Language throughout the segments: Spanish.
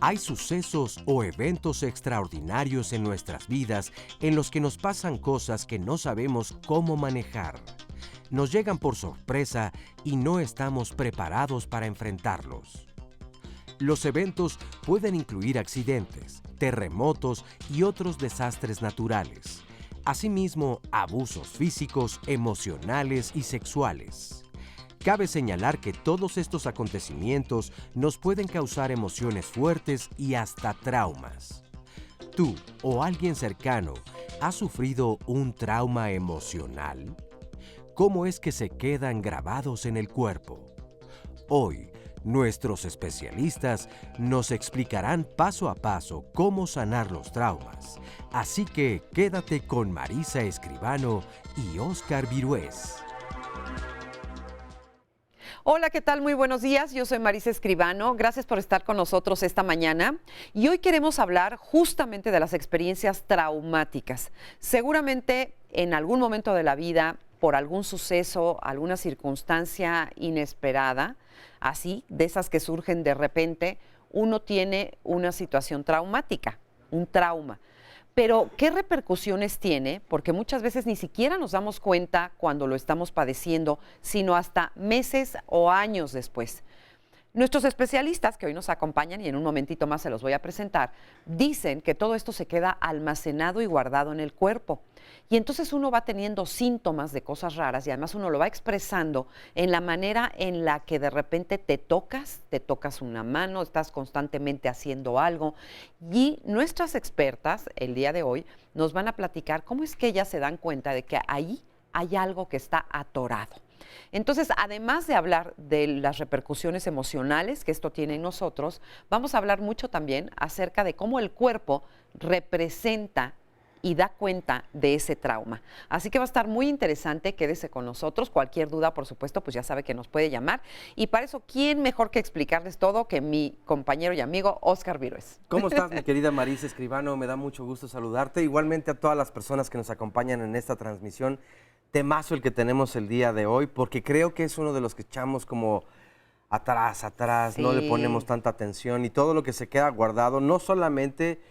Hay sucesos o eventos extraordinarios en nuestras vidas en los que nos pasan cosas que no sabemos cómo manejar. Nos llegan por sorpresa y no estamos preparados para enfrentarlos. Los eventos pueden incluir accidentes, terremotos y otros desastres naturales. Asimismo, abusos físicos, emocionales y sexuales. Cabe señalar que todos estos acontecimientos nos pueden causar emociones fuertes y hasta traumas. ¿Tú o alguien cercano ha sufrido un trauma emocional? ¿Cómo es que se quedan grabados en el cuerpo? Hoy, nuestros especialistas nos explicarán paso a paso cómo sanar los traumas. Así que quédate con Marisa Escribano y Óscar Virués. Hola, ¿qué tal? Muy buenos días. Yo soy Marisa Escribano. Gracias por estar con nosotros esta mañana. Y hoy queremos hablar justamente de las experiencias traumáticas. Seguramente en algún momento de la vida, por algún suceso, alguna circunstancia inesperada, así, de esas que surgen de repente, uno tiene una situación traumática, un trauma. Pero, ¿qué repercusiones tiene? Porque muchas veces ni siquiera nos damos cuenta cuando lo estamos padeciendo, sino hasta meses o años después. Nuestros especialistas, que hoy nos acompañan y en un momentito más se los voy a presentar, dicen que todo esto se queda almacenado y guardado en el cuerpo. Y entonces uno va teniendo síntomas de cosas raras y además uno lo va expresando en la manera en la que de repente te tocas una mano, estás constantemente haciendo algo. Y nuestras expertas, el día de hoy, nos van a platicar cómo es que ellas se dan cuenta de que ahí hay algo que está atorado. Entonces, además de hablar de las repercusiones emocionales que esto tiene en nosotros, vamos a hablar mucho también acerca de cómo el cuerpo representa y da cuenta de ese trauma. Así que va a estar muy interesante, quédese con nosotros. Cualquier duda, por supuesto, pues ya sabe que nos puede llamar. Y para eso, ¿quién mejor que explicarles todo que mi compañero y amigo Óscar Virués? ¿Cómo estás, mi querida Marisa Escribano? Me da mucho gusto saludarte. Igualmente a todas las personas que nos acompañan en esta transmisión. Temazo el que tenemos el día de hoy, porque creo que es uno de los que echamos como atrás, sí. No le ponemos tanta atención y todo lo que se queda guardado, no solamente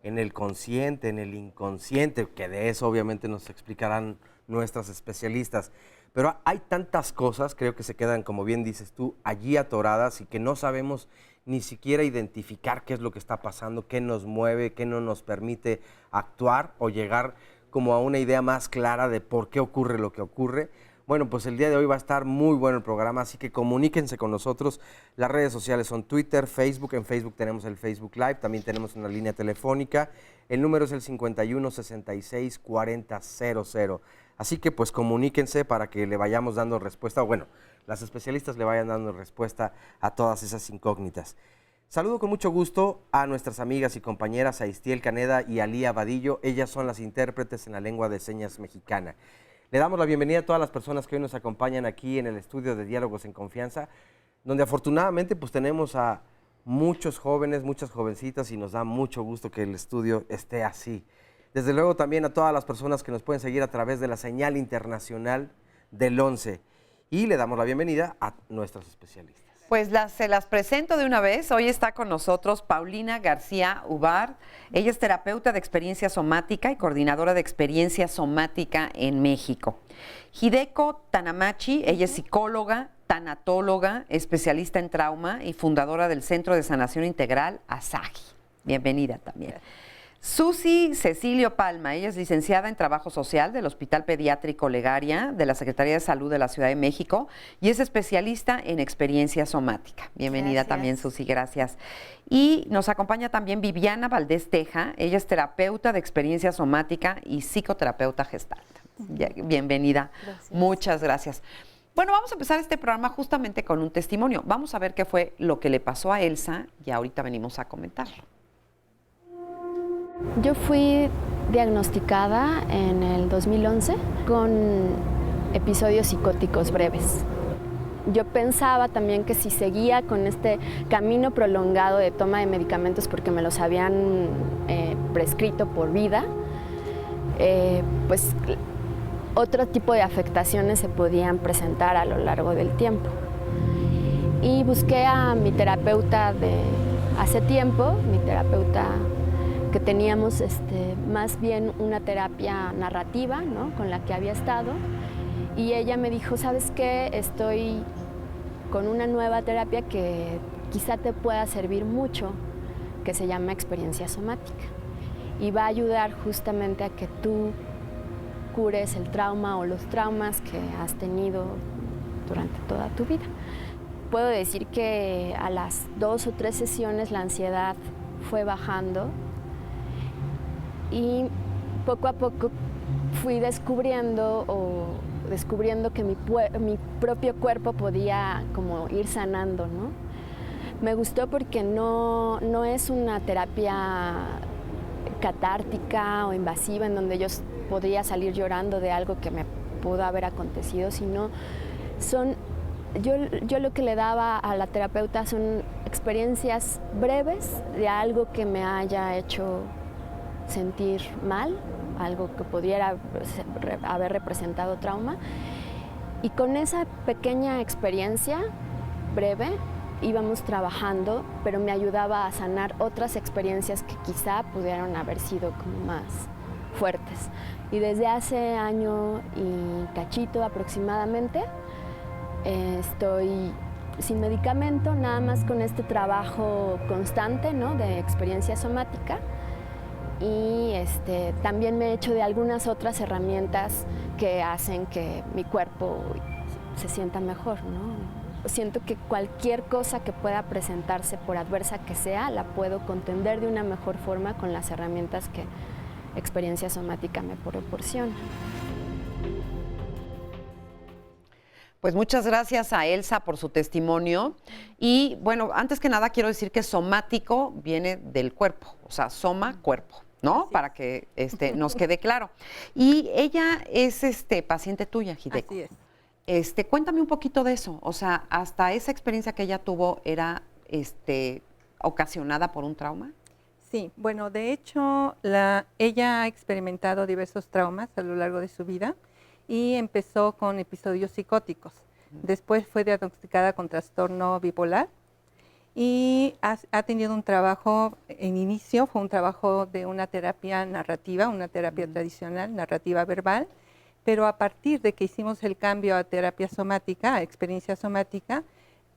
en el consciente, en el inconsciente, que de eso obviamente nos explicarán nuestras especialistas, pero hay tantas cosas, creo que se quedan, como bien dices tú, allí atoradas y que no sabemos ni siquiera identificar qué es lo que está pasando, qué nos mueve, qué no nos permite actuar o llegar como a una idea más clara de por qué ocurre lo que ocurre. Bueno, pues el día de hoy va a estar muy bueno el programa, así que comuníquense con nosotros. Las redes sociales son Twitter, Facebook. En Facebook tenemos el Facebook Live, también tenemos una línea telefónica. El número es el 51 66 40 00. Así que pues comuníquense para que le vayamos dando respuesta, o bueno, las especialistas le vayan dando respuesta a todas esas incógnitas. Saludo con mucho gusto a nuestras amigas y compañeras Aistiel Caneda y Alía Vadillo. Ellas son las intérpretes en la lengua de señas mexicana. Le damos la bienvenida a todas las personas que hoy nos acompañan aquí en el estudio de Diálogos en Confianza, donde afortunadamente pues tenemos a muchos jóvenes, muchas jovencitas y nos da mucho gusto que el estudio esté así. Desde luego también a todas las personas que nos pueden seguir a través de la señal internacional del 11. Y le damos la bienvenida a nuestros especialistas. Pues se las presento de una vez. Hoy está con nosotros Paulina García Ubar. Ella es terapeuta de experiencia somática y coordinadora de experiencia somática en México. Hideko Tanamachi, ella es psicóloga, tanatóloga, especialista en trauma y fundadora del Centro de Sanación Integral Asahi. Bienvenida también. Susi Cecilio Palma, ella es licenciada en Trabajo Social del Hospital Pediátrico Legaria de la Secretaría de Salud de la Ciudad de México y es especialista en experiencia somática. Bienvenida también, Susi, gracias. Y nos acompaña también Viviana Valdés Teja, ella es terapeuta de experiencia somática y psicoterapeuta gestalt. Bienvenida, gracias. Muchas gracias. Bueno, vamos a empezar este programa justamente con un testimonio. Vamos a ver qué fue lo que le pasó a Elsa y ahorita venimos a comentarlo. Yo fui diagnosticada en el 2011 con episodios psicóticos breves. Yo pensaba también que si seguía con este camino prolongado de toma de medicamentos porque me los habían prescrito por vida, pues otro tipo de afectaciones se podían presentar a lo largo del tiempo. Y busqué a mi terapeuta de hace tiempo, mi terapeuta, que teníamos más bien una terapia narrativa, ¿no?, con la que había estado, y ella me dijo, ¿sabes qué? Estoy con una nueva terapia que quizá te pueda servir mucho, que se llama experiencia somática, y va a ayudar justamente a que tú cures el trauma o los traumas que has tenido durante toda tu vida. Puedo decir que a las 2 o 3 sesiones la ansiedad fue bajando y poco a poco fui descubriendo que mi propio cuerpo podía como ir sanando, ¿no? Me gustó porque no es una terapia catártica o invasiva en donde yo podría salir llorando de algo que me pudo haber acontecido, sino yo lo que le daba a la terapeuta son experiencias breves de algo que me haya hecho sentir mal, algo que pudiera haber representado trauma, y con esa pequeña experiencia breve íbamos trabajando, pero me ayudaba a sanar otras experiencias que quizá pudieran haber sido como más fuertes. Y desde hace año y cachito aproximadamente estoy sin medicamento, nada más con este trabajo constante, ¿no?, de experiencia somática, y también me he hecho de algunas otras herramientas que hacen que mi cuerpo se sienta mejor, ¿no? Siento que cualquier cosa que pueda presentarse, por adversa que sea, la puedo contender de una mejor forma con las herramientas que experiencia somática me proporciona. Pues muchas gracias a Elsa por su testimonio. Y bueno, antes que nada quiero decir que somático viene del cuerpo, o sea, soma, cuerpo, ¿no? Así para que nos quede claro. Y ella es paciente tuya, Hideko. Así es. Cuéntame un poquito de eso, o sea, hasta esa experiencia que ella tuvo era ocasionada por un trauma. Sí, bueno, de hecho, ella ha experimentado diversos traumas a lo largo de su vida y empezó con episodios psicóticos. Después fue diagnosticada con trastorno bipolar y ha tenido un trabajo, en inicio fue un trabajo de una terapia narrativa, una terapia tradicional, narrativa verbal, pero a partir de que hicimos el cambio a terapia somática, a experiencia somática,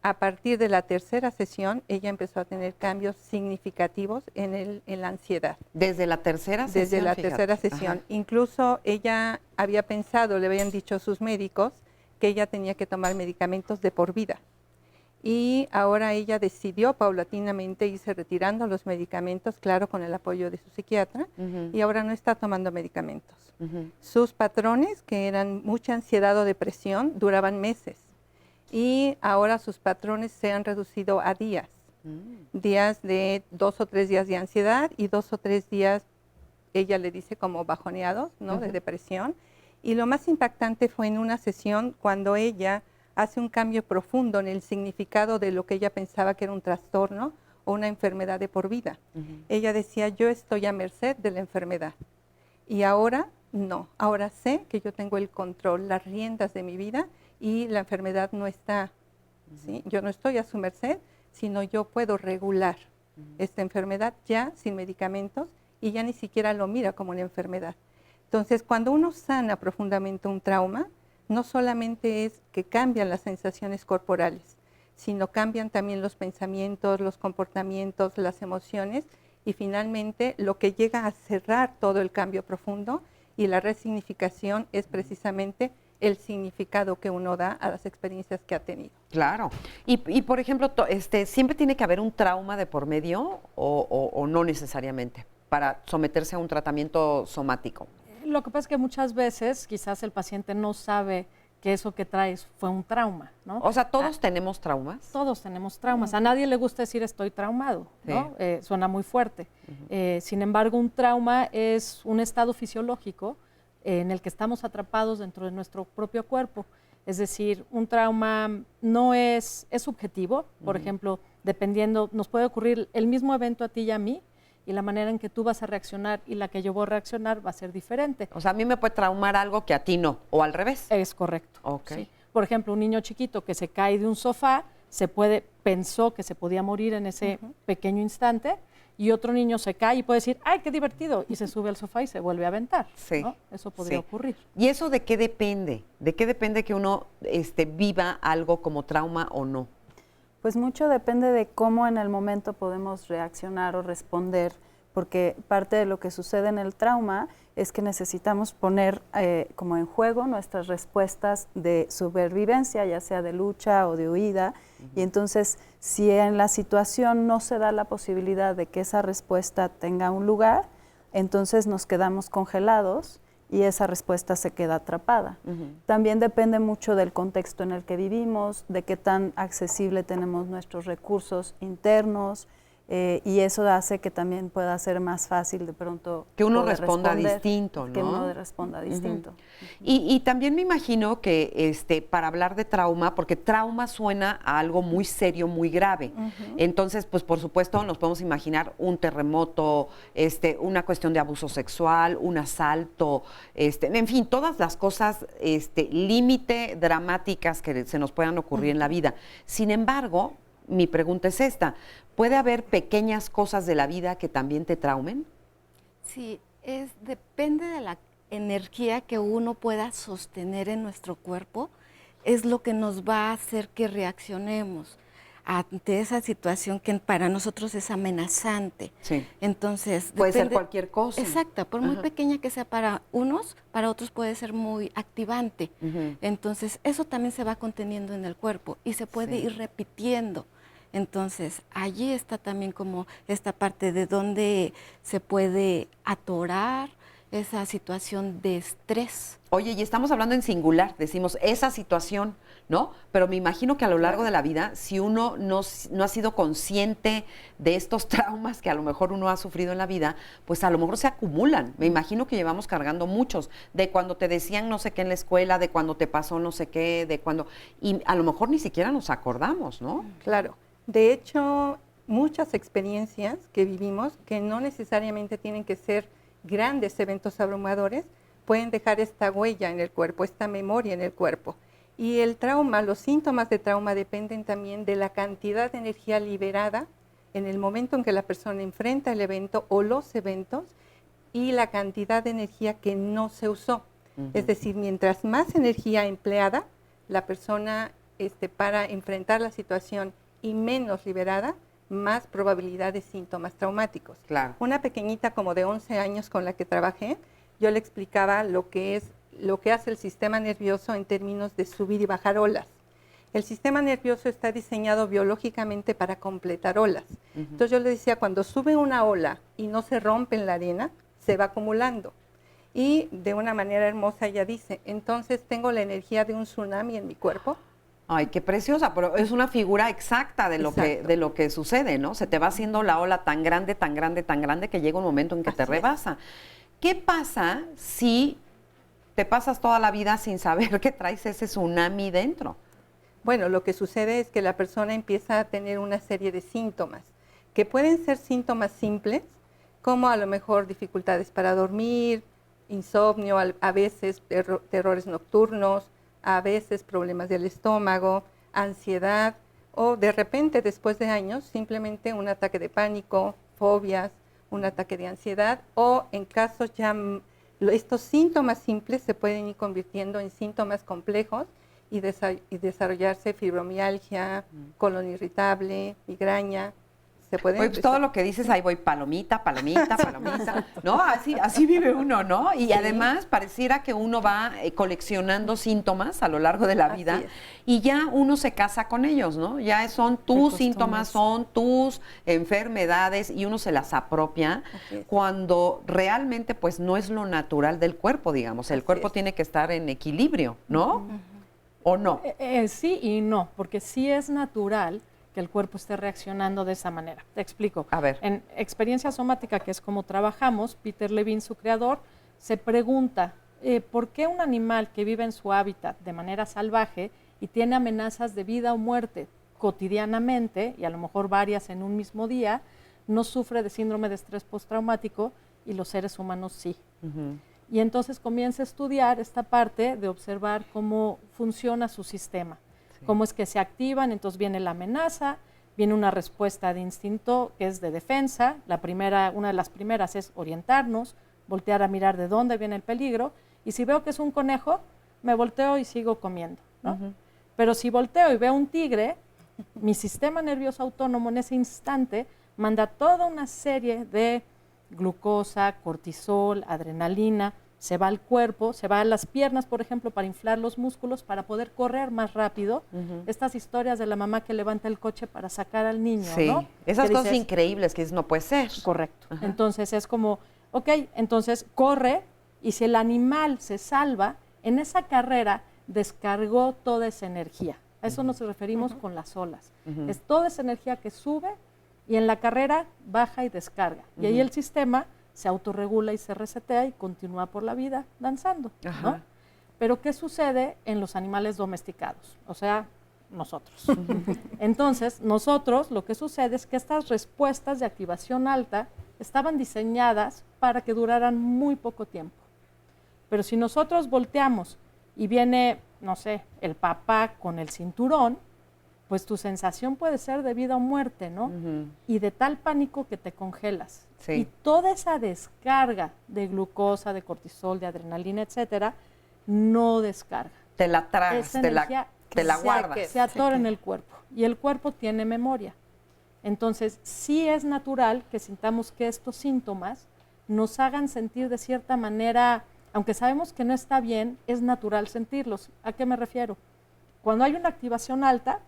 a partir de la tercera sesión, ella empezó a tener cambios significativos en la ansiedad. ¿Desde la tercera sesión? Desde la fíjate. tercera sesión. Ajá. Incluso ella había pensado, le habían dicho sus médicos, que ella tenía que tomar medicamentos de por vida. Y ahora ella decidió paulatinamente irse retirando los medicamentos, claro, con el apoyo de su psiquiatra, y ahora no está tomando medicamentos. Sus patrones, que eran mucha ansiedad o depresión, duraban meses. Y ahora sus patrones se han reducido a días. Días de 2 o 3 días de ansiedad y 2 o 3 días, ella le dice, como bajoneados, ¿no?, de depresión. Y lo más impactante fue en una sesión cuando ella hace un cambio profundo en el significado de lo que ella pensaba que era un trastorno o una enfermedad de por vida. Ella decía, yo estoy a merced de la enfermedad. Y ahora no, ahora sé que yo tengo el control, las riendas de mi vida y la enfermedad no está, ¿sí? Yo no estoy a su merced, sino yo puedo regular esta enfermedad ya sin medicamentos y ya ni siquiera lo mira como una enfermedad. Entonces, cuando uno sana profundamente un trauma, no solamente es que cambian las sensaciones corporales, sino cambian también los pensamientos, los comportamientos, las emociones y finalmente lo que llega a cerrar todo el cambio profundo y la resignificación es precisamente el significado que uno da a las experiencias que ha tenido. Claro. Y por ejemplo, ¿siempre tiene que haber un trauma de por medio o no necesariamente para someterse a un tratamiento somático? Lo que pasa es que muchas veces quizás el paciente no sabe que eso que traes fue un trauma, ¿no? O sea, ¿todos tenemos traumas? Todos tenemos traumas. A nadie le gusta decir estoy traumado, ¿no? Suena muy fuerte. Sin embargo, un trauma es un estado fisiológico en el que estamos atrapados dentro de nuestro propio cuerpo. Es decir, un trauma no es subjetivo. Por ejemplo, dependiendo, nos puede ocurrir el mismo evento a ti y a mí, y la manera en que tú vas a reaccionar y la que yo voy a reaccionar va a ser diferente. O sea, a mí me puede traumar algo que a ti no, o al revés. Es correcto. Ok. Sí. Por ejemplo, un niño chiquito que se cae de un sofá, pensó que se podía morir en ese pequeño instante, y otro niño se cae y puede decir, ¡ay, qué divertido! Y se sube al sofá y se vuelve a aventar. Sí. ¿No? Eso podría ocurrir. ¿Y eso de qué depende? ¿De qué depende que uno viva algo como trauma o no? Pues mucho depende de cómo en el momento podemos reaccionar o responder, porque parte de lo que sucede en el trauma es que necesitamos poner como en juego nuestras respuestas de supervivencia, ya sea de lucha o de huida, y entonces si en la situación no se da la posibilidad de que esa respuesta tenga un lugar, entonces nos quedamos congelados y esa respuesta se queda atrapada. También depende mucho del contexto en el que vivimos, de qué tan accesible tenemos nuestros recursos internos, y eso hace que también pueda ser más fácil de pronto que uno poder responda responder, distinto, ¿no? Que uno responda distinto. Y también me imagino que para hablar de trauma, porque trauma suena a algo muy serio, muy grave. Entonces, pues por supuesto nos podemos imaginar un terremoto, una cuestión de abuso sexual, un asalto, en fin, todas las cosas límite dramáticas que se nos puedan ocurrir en la vida. Sin embargo, mi pregunta es esta: ¿puede haber pequeñas cosas de la vida que también te traumen? Sí, depende de la energía que uno pueda sostener en nuestro cuerpo, es lo que nos va a hacer que reaccionemos ante esa situación que para nosotros es amenazante. Sí. Entonces, puede ser cualquier cosa. Exacto, por muy pequeña que sea para unos, para otros puede ser muy activante. Entonces, eso también se va conteniendo en el cuerpo y se puede ir repitiendo. Entonces, allí está también como esta parte de donde se puede atorar esa situación de estrés. Oye, y estamos hablando en singular, decimos esa situación, ¿no? Pero me imagino que a lo largo de la vida, si uno no ha sido consciente de estos traumas que a lo mejor uno ha sufrido en la vida, pues a lo mejor se acumulan. Me imagino que llevamos cargando muchos, de cuando te decían no sé qué en la escuela, de cuando te pasó no sé qué, de cuando... Y a lo mejor ni siquiera nos acordamos, ¿no? Claro. De hecho, muchas experiencias que vivimos, que no necesariamente tienen que ser grandes eventos abrumadores, pueden dejar esta huella en el cuerpo, esta memoria en el cuerpo. Y el trauma, los síntomas de trauma dependen también de la cantidad de energía liberada en el momento en que la persona enfrenta el evento o los eventos, y la cantidad de energía que no se usó. Es decir, mientras más energía empleada la persona para enfrentar la situación y menos liberada, más probabilidad de síntomas traumáticos. Claro. Una pequeñita como de 11 años con la que trabajé, yo le explicaba lo que hace el sistema nervioso en términos de subir y bajar olas. El sistema nervioso está diseñado biológicamente para completar olas. Entonces yo le decía, cuando sube una ola y no se rompe en la arena, se va acumulando. Y de una manera hermosa ella dice, entonces tengo la energía de un tsunami en mi cuerpo. Ay, qué preciosa, pero es una figura exacta de lo que sucede, ¿no? Se te va haciendo la ola tan grande, tan grande, tan grande que llega un momento en que te rebasa. ¿Qué pasa si te pasas toda la vida sin saber que traes ese tsunami dentro? Bueno, lo que sucede es que la persona empieza a tener una serie de síntomas, que pueden ser síntomas simples, como a lo mejor dificultades para dormir, insomnio, a veces terrores nocturnos, a veces problemas del estómago, ansiedad, o de repente, después de años, simplemente un ataque de pánico, fobias, un ataque de ansiedad, o en casos ya, estos síntomas simples se pueden ir convirtiendo en síntomas complejos y desarrollarse fibromialgia, colon irritable, migraña. Oye, pues todo lo que dices, ahí voy palomita, palomita, palomita, ¿no? Así vive uno, ¿no? Y además pareciera que uno va coleccionando síntomas a lo largo de la vida y ya uno se casa con ellos, ¿no? Ya son tus síntomas, son tus enfermedades y uno se las apropia cuando realmente pues no es lo natural del cuerpo, digamos. El cuerpo tiene que estar en equilibrio, ¿no? ¿O no? Sí y no, porque sí es natural que el cuerpo esté reaccionando de esa manera. Te explico. A ver. En experiencia somática, que es como trabajamos, Peter Levine, su creador, se pregunta ¿por qué un animal que vive en su hábitat de manera salvaje y tiene amenazas de vida o muerte cotidianamente, y a lo mejor varias en un mismo día, no sufre de síndrome de estrés postraumático y los seres humanos sí? Y entonces comienza a estudiar esta parte de observar cómo funciona su sistema. cómo es que se activan. Entonces viene la amenaza, viene una respuesta de instinto que es de defensa. Una de las primeras es orientarnos, voltear a mirar de dónde viene el peligro. Y si veo que es un conejo, me volteo y sigo comiendo, ¿no? Pero si volteo y veo un tigre, mi sistema nervioso autónomo en ese instante manda toda una serie de glucosa, cortisol, adrenalina, se va al cuerpo, se va a las piernas, por ejemplo, para inflar los músculos, para poder correr más rápido. Estas historias de la mamá que levanta el coche para sacar al niño, ¿no? Esas que cosas dices, increíbles que no puede ser. Correcto. Entonces es como, ok, entonces corre y si el animal se salva, en esa carrera descargó toda esa energía. A eso nos referimos con las olas. Es toda esa energía que sube y en la carrera baja y descarga. Y ahí el sistema se autorregula y se resetea y continúa por la vida danzando, ¿no? Pero ¿qué sucede en los animales domesticados? O sea, nosotros. Entonces, nosotros lo que sucede es que estas respuestas de activación alta estaban diseñadas para que duraran muy poco tiempo. Pero si nosotros volteamos y viene, no sé, el papá con el cinturón, pues tu sensación puede ser de vida o muerte, ¿no? Y de tal pánico que te congelas. Sí. Y toda esa descarga de glucosa, de cortisol, de adrenalina, etcétera, no descarga. Te la tragas, Esa te la energía guardas. se atora en el cuerpo y el cuerpo tiene memoria. Entonces, sí es natural que sintamos que estos síntomas nos hagan sentir de cierta manera, aunque sabemos que no está bien, es natural sentirlos. ¿A qué me refiero? Cuando hay una activación alta,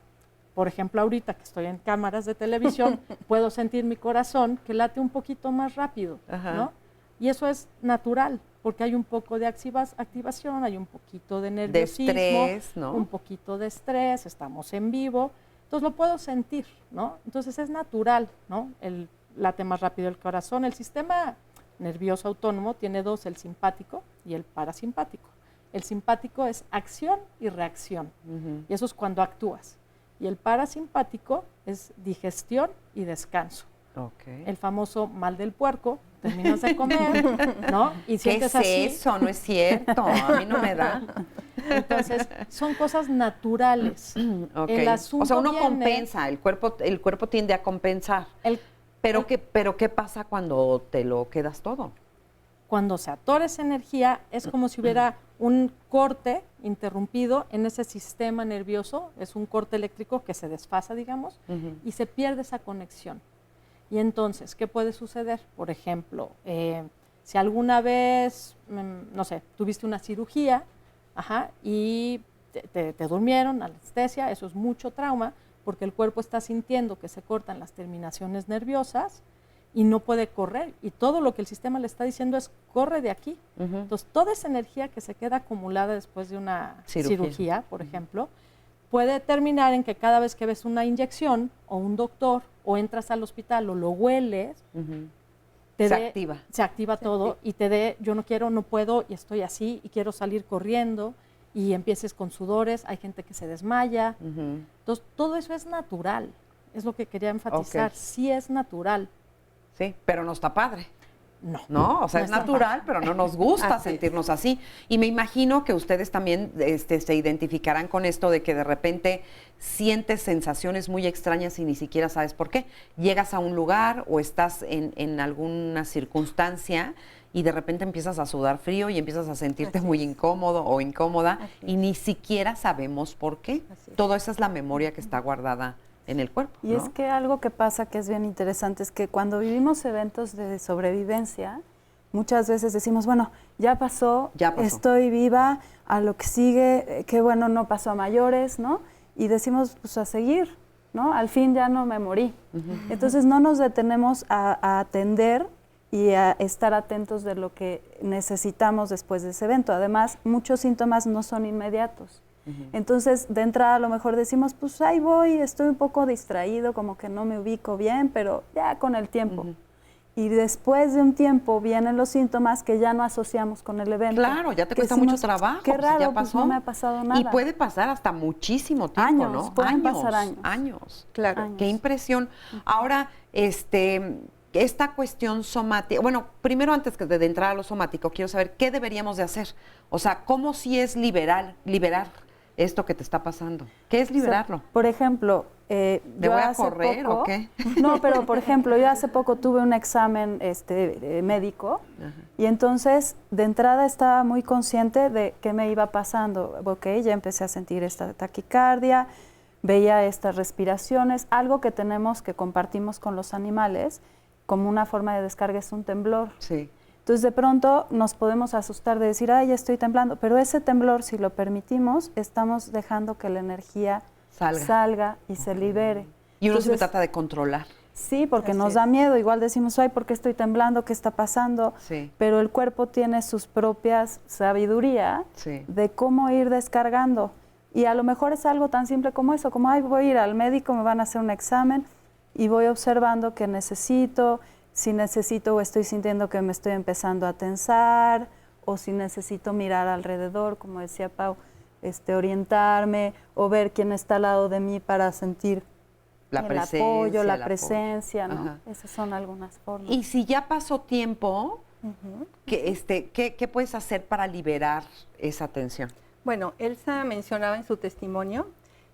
por ejemplo, ahorita que estoy en cámaras de televisión, puedo sentir mi corazón que late un poquito más rápido, ¿no? Y eso es natural, porque hay un poco de activación, hay un poquito de nerviosismo, de estrés, ¿no? Un poquito de estrés, estamos en vivo, entonces lo puedo sentir, ¿no? Entonces es natural, ¿no? Late más rápido el corazón. El sistema nervioso autónomo tiene dos, el simpático y el parasimpático. El simpático es acción y reacción, y eso es cuando actúas. Y el parasimpático es digestión y descanso. El famoso mal del puerco, terminas de comer, ¿no? Y sientes ¿Qué es así. eso? No es cierto, a mí no me da. Entonces, son cosas naturales. El asunto o sea, uno viene, compensa, el cuerpo tiende a compensar. Pero ¿qué pasa cuando te lo quedas todo? Cuando se atora esa energía, es como si hubiera un corte interrumpido en ese sistema nervioso, es un corte eléctrico que se desfasa, digamos, y se pierde esa conexión. Y entonces, ¿qué puede suceder? Por ejemplo, si alguna vez, no sé, tuviste una cirugía, y te durmieron, anestesia, eso es mucho trauma, porque el cuerpo está sintiendo que se cortan las terminaciones nerviosas y no puede correr. Y todo lo que el sistema le está diciendo es, corre de aquí. Entonces, toda esa energía que se queda acumulada después de una cirugía, por ejemplo, puede terminar en que cada vez que ves una inyección o un doctor o entras al hospital o lo hueles, se activa todo y te dé, yo no quiero, no puedo y estoy así y quiero salir corriendo y empieces con sudores, hay gente que se desmaya. Entonces, todo eso es natural, es lo que quería enfatizar, sí es natural. Sí, pero no está padre. No, o sea, no es está natural, padre. pero no nos gusta sentirnos así. Y me imagino que ustedes también se identificarán con esto de que de repente sientes sensaciones muy extrañas y ni siquiera sabes por qué. Llegas a un lugar o estás en alguna circunstancia y de repente empiezas a sudar frío y empiezas a sentirte muy incómodo o incómoda y ni siquiera sabemos por qué. Todo eso es la memoria que está guardada en el cuerpo. Y es que algo que pasa que es bien interesante es que cuando vivimos eventos de sobrevivencia, muchas veces decimos, bueno, ya pasó, estoy viva, a lo que sigue, qué bueno, no pasó a mayores, ¿no? Y decimos, pues a seguir, ¿no? Al fin ya no me morí. Entonces no nos detenemos a atender y a estar atentos de lo que necesitamos después de ese evento. Además, muchos síntomas no son inmediatos. Entonces, de entrada a lo mejor decimos, pues ahí voy, estoy un poco distraído, como que no me ubico bien, pero ya con el tiempo. Y después de un tiempo vienen los síntomas que ya no asociamos con el evento. Claro, ya te cuesta mucho trabajo. Qué raro, ya pasó. pues no me ha pasado nada. Y puede pasar hasta muchísimo tiempo, años, ¿no? Pueden pasar años. Años. Claro. Años. Qué impresión. Ahora, esta cuestión somática, bueno, primero antes de entrar a lo somático, quiero saber qué deberíamos de hacer. O sea, ¿cómo si es liberar esto que te está pasando? ¿Qué es liberarlo? O sea, por ejemplo, ¿Te yo voy a hace correr poco, o qué? No, pero por ejemplo, yo hace poco tuve un examen médico y entonces de entrada estaba muy consciente de qué me iba pasando. Ok, ya empecé a sentir esta taquicardia, veía estas respiraciones, algo que tenemos, que compartimos con los animales, como una forma de descarga es un temblor. Sí. Entonces de pronto nos podemos asustar de decir, ay, ya estoy temblando, pero ese temblor, si lo permitimos, estamos dejando que la energía salga y se libere. Y uno siempre Entonces, trata de controlar. Sí, porque Así nos es. da miedo, igual decimos, ay, ¿por qué estoy temblando? ¿Qué está pasando? Sí. Pero el cuerpo tiene sus propias sabiduría Sí. de cómo ir descargando. Y a lo mejor es algo tan simple como eso, como, ay, voy a ir al médico, me van a hacer un examen y voy observando qué necesito, si necesito o estoy sintiendo que me estoy empezando a tensar, o si necesito mirar alrededor, como decía Pau, orientarme o ver quién está al lado de mí para sentir el apoyo, la presencia, ¿no? Ajá. Esas son algunas formas. Y si ya pasó tiempo, ¿qué puedes hacer para liberar esa tensión? Bueno, Elsa mencionaba en su testimonio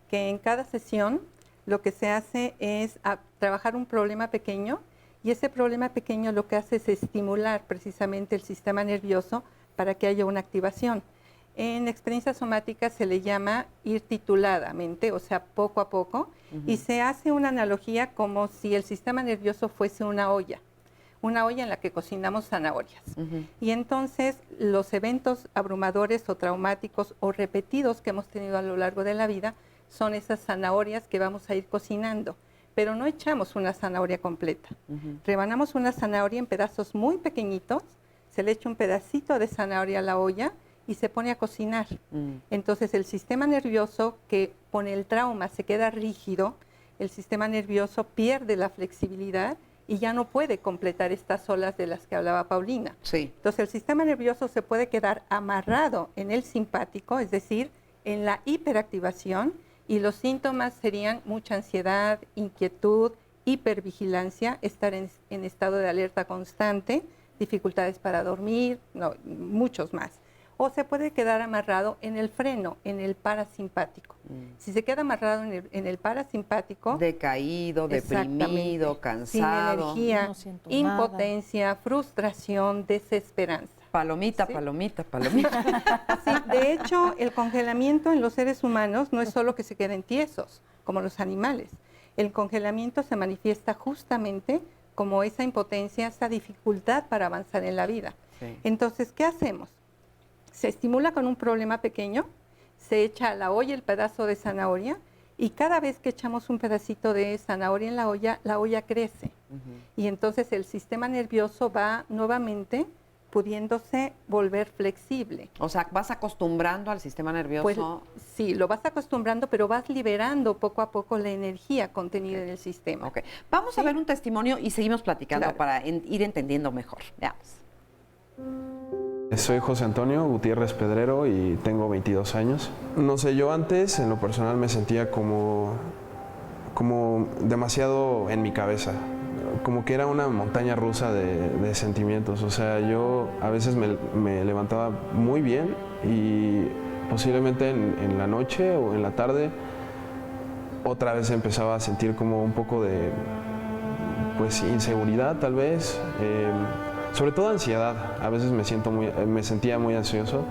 que en cada sesión lo que se hace es trabajar un problema pequeño, y ese problema pequeño lo que hace es estimular precisamente el sistema nervioso para que haya una activación. En experiencias somáticas se le llama ir tituladamente, o sea, poco a poco, y se hace una analogía como si el sistema nervioso fuese una olla en la que cocinamos zanahorias. Y entonces los eventos abrumadores o traumáticos o repetidos que hemos tenido a lo largo de la vida son esas zanahorias que vamos a ir cocinando, pero no echamos una zanahoria completa. Rebanamos una zanahoria en pedazos muy pequeñitos, se le echa un pedacito de zanahoria a la olla y se pone a cocinar. Entonces el sistema nervioso, que con el trauma se queda rígido, el sistema nervioso pierde la flexibilidad y ya no puede completar estas olas de las que hablaba Paulina. Sí. Entonces el sistema nervioso se puede quedar amarrado en el simpático, es decir, en la hiperactivación, y los síntomas serían mucha ansiedad, inquietud, hipervigilancia, estar en estado de alerta constante, dificultades para dormir, muchos más. O se puede quedar amarrado en el freno, en el parasimpático. Si se queda amarrado en el parasimpático, Decaído, deprimido, cansado. sin energía, No siento impotencia, frustración, desesperanza. Palomita, Sí. palomita, palomita. Sí, de hecho, el congelamiento en los seres humanos no es solo que se queden tiesos, como los animales. El congelamiento se manifiesta justamente como esa impotencia, esa dificultad para avanzar en la vida. Sí. Entonces, ¿qué hacemos? Se estimula con un problema pequeño, se echa a la olla el pedazo de zanahoria, y cada vez que echamos un pedacito de zanahoria en la olla crece. Y entonces el sistema nervioso va nuevamente pudiéndose volver flexible. O sea, vas acostumbrando al sistema nervioso. Pues sí, lo vas acostumbrando, pero vas liberando poco a poco la energía contenida en el sistema. Ok. Vamos a ver un testimonio y seguimos platicando Claro. para ir entendiendo mejor. Veamos. Soy José Antonio Gutiérrez Pedrero y tengo 22 años. No sé, yo antes en lo personal me sentía como demasiado en mi cabeza, como que era una montaña rusa de sentimientos. O sea, yo a veces me levantaba muy bien y posiblemente en la noche o en la tarde otra vez empezaba a sentir como un poco de inseguridad tal vez. Sobre todo ansiedad, a veces me sentía muy ansioso,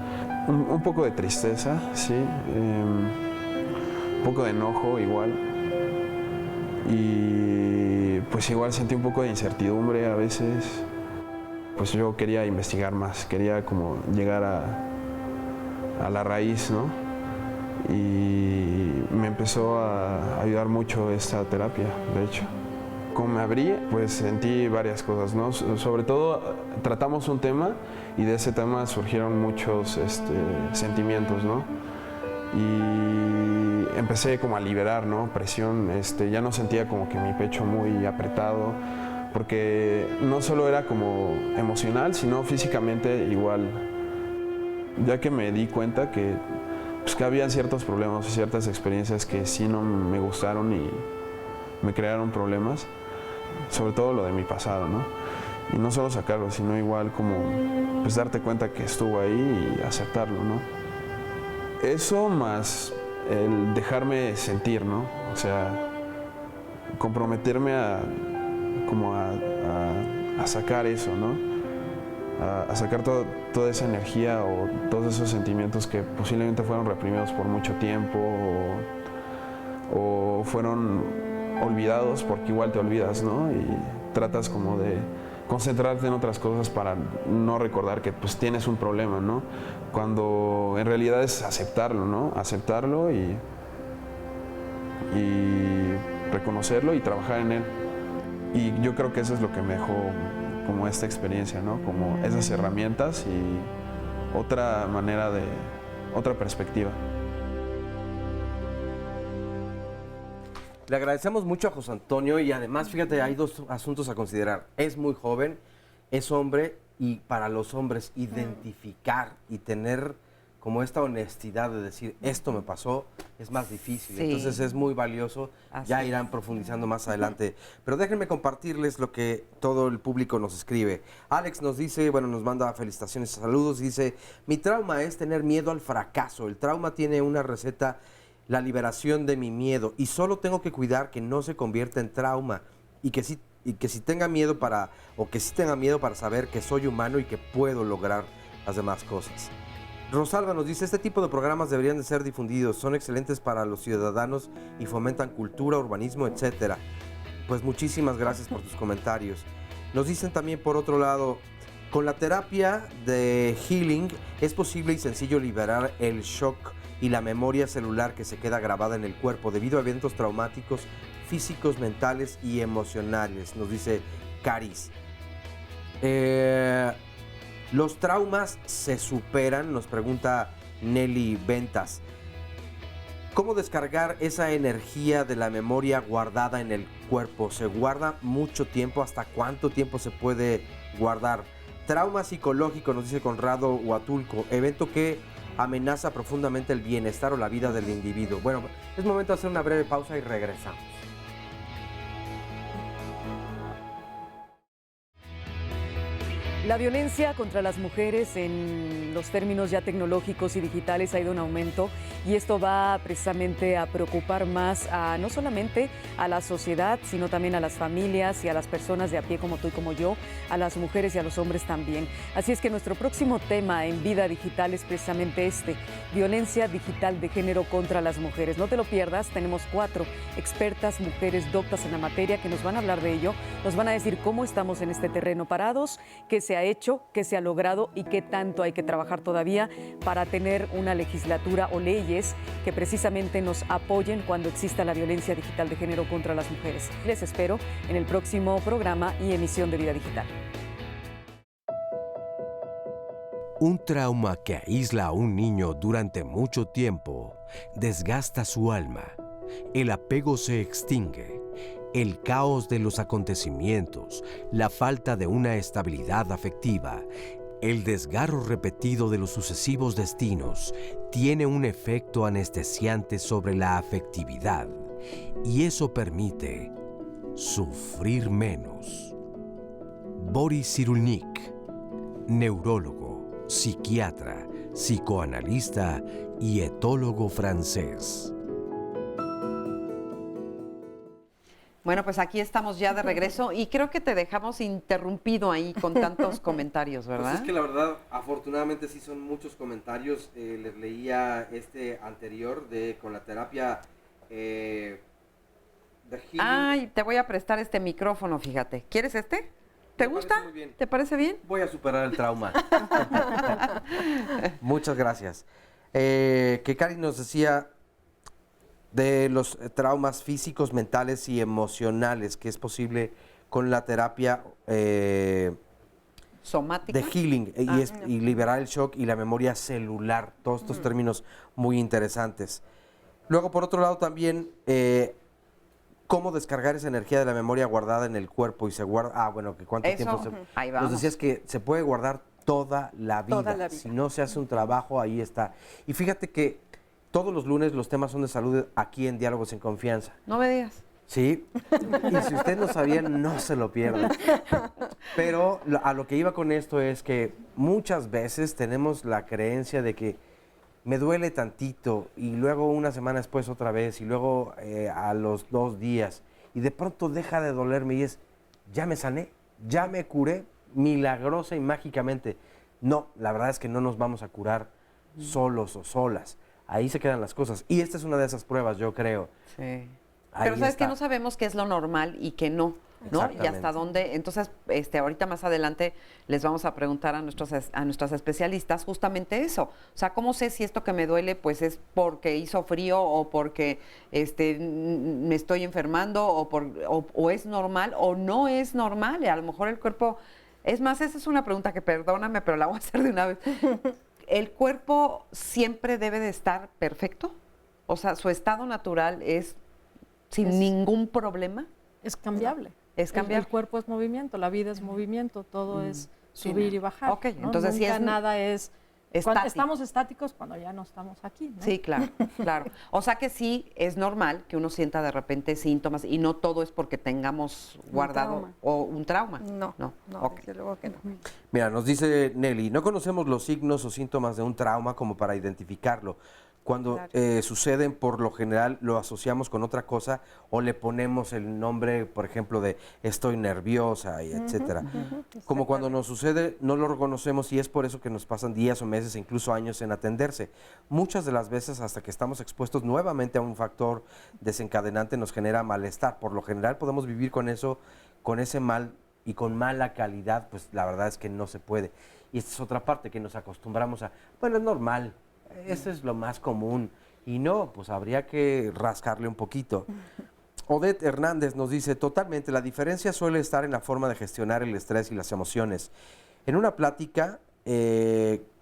un poco de tristeza, sí, un poco de enojo igual, y pues igual sentí un poco de incertidumbre a veces. Pues yo quería investigar más, quería como llegar a la raíz, ¿no? Y me empezó a ayudar mucho esta terapia, de hecho. Como me abrí, pues sentí varias cosas, ¿no? Sobre todo tratamos un tema y de ese tema surgieron muchos sentimientos, ¿no? Y empecé como a liberar, ¿no? Presión, ya no sentía como que mi pecho muy apretado, porque no solo era como emocional, sino físicamente igual. Ya que me di cuenta que había ciertos problemas, ciertas experiencias que sí no me gustaron y me crearon problemas. Sobre todo lo de mi pasado, ¿no? Y no solo sacarlo, sino igual como darte cuenta que estuvo ahí y aceptarlo, ¿no? Eso más el dejarme sentir, ¿no? O sea, comprometerme a sacar eso, ¿no? A sacar toda esa energía o todos esos sentimientos que posiblemente fueron reprimidos por mucho tiempo o fueron olvidados, porque igual te olvidas, ¿no? Y tratas como de concentrarte en otras cosas para no recordar que pues tienes un problema, ¿no? Cuando en realidad es aceptarlo, ¿no? Aceptarlo y reconocerlo y trabajar en él. Y yo creo que eso es lo que me dejó como esta experiencia, ¿no? Como esas herramientas y otra manera otra perspectiva. Le agradecemos mucho a José Antonio y además, fíjate, hay dos asuntos a considerar. Es muy joven, es hombre y para los hombres identificar y tener como esta honestidad de decir esto me pasó es más difícil. Sí. Entonces es muy valioso. Así Ya es. irán profundizando más adelante. Pero déjenme compartirles lo que todo el público nos escribe. Alex nos dice, bueno, nos manda felicitaciones y saludos. Dice, mi trauma es tener miedo al fracaso. El trauma tiene una receta, la liberación de mi miedo, y solo tengo que cuidar que no se convierta en trauma y que sí tenga miedo para saber que soy humano y que puedo lograr las demás cosas. Rosalba nos dice, este tipo de programas deberían de ser difundidos, son excelentes para los ciudadanos y fomentan cultura, urbanismo, etcétera. Pues muchísimas gracias por tus comentarios. Nos dicen también, por otro lado, con la terapia de healing es posible y sencillo liberar el shock y la memoria celular que se queda grabada en el cuerpo debido a eventos traumáticos físicos, mentales y emocionales, nos dice Caris. ¿Los traumas se superan? Nos pregunta Nelly Ventas. ¿Cómo descargar esa energía de la memoria guardada en el cuerpo? ¿Se guarda mucho tiempo? ¿Hasta cuánto tiempo se puede guardar? Trauma psicológico, nos dice Conrado Huatulco, evento que amenaza profundamente el bienestar o la vida del individuo. Bueno, es momento de hacer una breve pausa y regresamos. La violencia contra las mujeres en los términos ya tecnológicos y digitales ha ido en aumento y esto va precisamente a preocupar más no solamente a la sociedad, sino también a las familias y a las personas de a pie como tú y como yo, a las mujeres y a los hombres también. Así es que nuestro próximo tema en Vida Digital es precisamente violencia digital de género contra las mujeres. No te lo pierdas, tenemos 4 expertas, mujeres doctas en la materia que nos van a hablar de ello, nos van a decir cómo estamos en este terreno parados, qué se ha hecho, qué se ha logrado y qué tanto hay que trabajar todavía para tener una legislatura o leyes que precisamente nos apoyen cuando exista la violencia digital de género contra las mujeres. Les espero en el próximo programa y emisión de Vida Digital. Un trauma que aísla a un niño durante mucho tiempo desgasta su alma. El apego se extingue. El caos de los acontecimientos, la falta de una estabilidad afectiva, el desgarro repetido de los sucesivos destinos tiene un efecto anestesiante sobre la afectividad y eso permite sufrir menos. Boris Cyrulnik, neurólogo, psiquiatra, psicoanalista y etólogo francés. Bueno, pues aquí estamos ya de regreso y creo que te dejamos interrumpido ahí con tantos comentarios, ¿verdad? Pues es que la verdad, afortunadamente sí son muchos comentarios. Les leía anterior con la terapia de healing. Ay, te voy a prestar este micrófono, fíjate. ¿Quieres este? ¿Te gusta? Muy bien. ¿Te parece bien? Voy a superar el trauma. Muchas gracias. Que Cari nos decía de los traumas físicos, mentales y emocionales, que es posible con la terapia somática de healing y liberar el shock y la memoria celular, todos estos términos muy interesantes. Luego, por otro lado, también cómo descargar esa energía de la memoria guardada en el cuerpo y se guarda, que cuánto tiempo ahí vamos. Nos decías que se puede guardar toda la vida. Toda la vida. Si no se hace un trabajo, ahí está. Y fíjate que todos los lunes los temas son de salud aquí en Diálogos en Confianza. No me digas. Sí, y si usted no sabía, no se lo pierda. Pero a lo que iba con esto es que muchas veces tenemos la creencia de que me duele tantito y luego una semana después otra vez y luego a los 2 días y de pronto deja de dolerme y es, ya me sané, ya me curé milagrosa y mágicamente. No, la verdad es que no nos vamos a curar solos o solas. Ahí se quedan las cosas. Y esta es una de esas pruebas, yo creo. Sí. Pero sabes que no sabemos qué es lo normal y qué no, ¿no? Y hasta dónde. Entonces, ahorita más adelante les vamos a preguntar a nuestras especialistas justamente eso. O sea, ¿cómo sé si esto que me duele pues es porque hizo frío o porque me estoy enfermando o es normal o no es normal? Y a lo mejor el cuerpo... Es más, esa es una pregunta que perdóname, pero la voy a hacer de una vez. ¿El cuerpo siempre debe de estar perfecto? O sea, ¿su estado natural es sin ningún problema? Es cambiable. Es cambiable. El cuerpo es movimiento, la vida es movimiento, todo es subir y bajar. Ok, ¿no? entonces Nunca si es nada es... estático. Estamos estáticos cuando ya no estamos aquí, ¿no? Sí, claro, claro. O sea que sí es normal que uno sienta de repente síntomas y no todo es porque tengamos guardado un trauma. No, Okay. desde luego que no. Mira, nos dice Nelly, no conocemos los signos o síntomas de un trauma como para identificarlo. Cuando suceden, por lo general, lo asociamos con otra cosa o le ponemos el nombre, por ejemplo, de estoy nerviosa, y etcétera. Como cuando nos sucede, no lo reconocemos y es por eso que nos pasan días o meses, incluso años en atenderse. Muchas de las veces, hasta que estamos expuestos nuevamente a un factor desencadenante, nos genera malestar. Por lo general, podemos vivir con eso, con ese mal y con mala calidad, pues la verdad es que no se puede. Y esta es otra parte que nos acostumbramos a, bueno, es normal. Eso es lo más común. Y no, pues habría que rascarle un poquito. Odette Hernández nos dice, totalmente, la diferencia suele estar en la forma de gestionar el estrés y las emociones. En una plática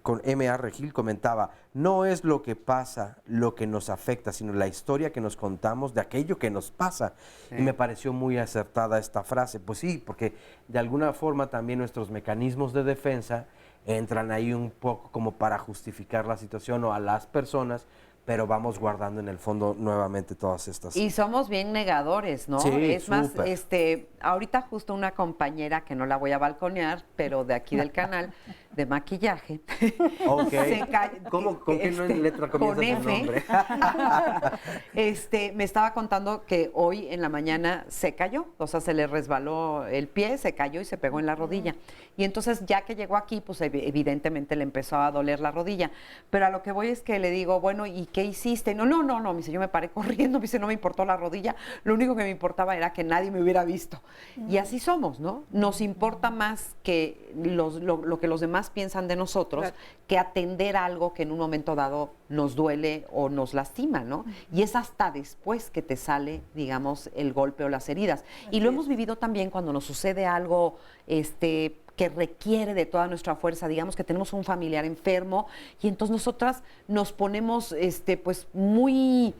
con M.A. Regil comentaba, no es lo que pasa lo que nos afecta, sino la historia que nos contamos de aquello que nos pasa. Sí. Y me pareció muy acertada esta frase. Pues sí, porque de alguna forma también nuestros mecanismos de defensa entran ahí un poco como para justificar la situación o a las personas, pero vamos guardando en el fondo nuevamente todas estas... Y somos bien negadores, ¿no? Sí, es súper. Más, ahorita justo una compañera, que no la voy a balconear, pero de aquí del canal, de maquillaje. Ok. ¿Cómo, ¿Con qué letra comienza con tu nombre? Me estaba contando que hoy en la mañana se cayó, o sea, se le resbaló el pie, se cayó y se pegó en la rodilla. Y entonces, ya que llegó aquí, pues evidentemente le empezó a doler la rodilla. Pero a lo que voy es que le digo, bueno, ¿y qué hiciste? No, me dice, yo me paré corriendo, me dice, no me importó la rodilla, lo único que me importaba era que nadie me hubiera visto. Y así somos, ¿no? Nos importa más que lo que los demás piensan de nosotros, claro, que atender algo que en un momento dado nos duele o nos lastima, ¿no? Y es hasta después que te sale, digamos, el golpe o las heridas. Y lo hemos vivido también cuando nos sucede algo, que requiere de toda nuestra fuerza, digamos que tenemos un familiar enfermo y entonces nosotras nos ponemos pues muy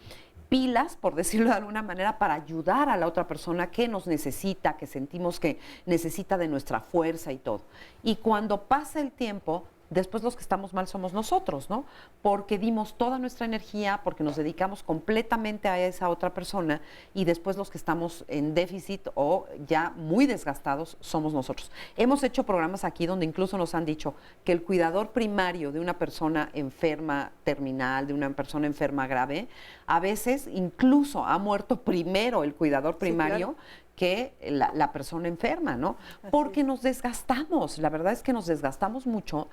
pilas, por decirlo de alguna manera, para ayudar a la otra persona que nos necesita, que sentimos que necesita de nuestra fuerza y todo. Y cuando pasa el tiempo, después los que estamos mal somos nosotros, ¿no? Porque dimos toda nuestra energía, porque nos dedicamos completamente a esa otra persona y después los que estamos en déficit o ya muy desgastados somos nosotros. Hemos hecho programas aquí donde incluso nos han dicho que el cuidador primario de una persona enferma terminal, de una persona enferma grave, a veces incluso ha muerto primero el cuidador primario, sí, claro, que la persona enferma, ¿no? Porque nos desgastamos, la verdad es que nos desgastamos mucho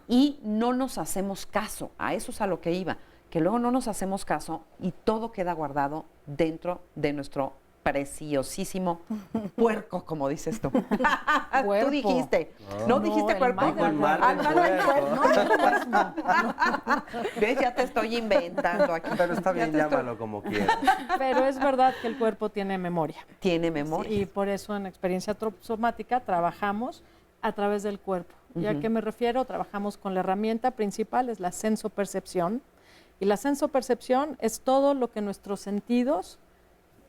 y no nos hacemos caso, a eso es a lo que iba, que luego no nos hacemos caso y todo queda guardado dentro de nuestro preciosísimo puerco, como dices tú. Tú dijiste, no dijiste cuerpo. ¿Ves? Ya te estoy inventando aquí. Pero está bien, llámalo como quieras. Pero es verdad que el cuerpo tiene memoria. Tiene memoria. Sí, y por eso en experiencia somática trabajamos a través del cuerpo. ¿Y a qué me refiero? Trabajamos con la herramienta principal, es la sensopercepción. Y la sensopercepción es todo lo que nuestros sentidos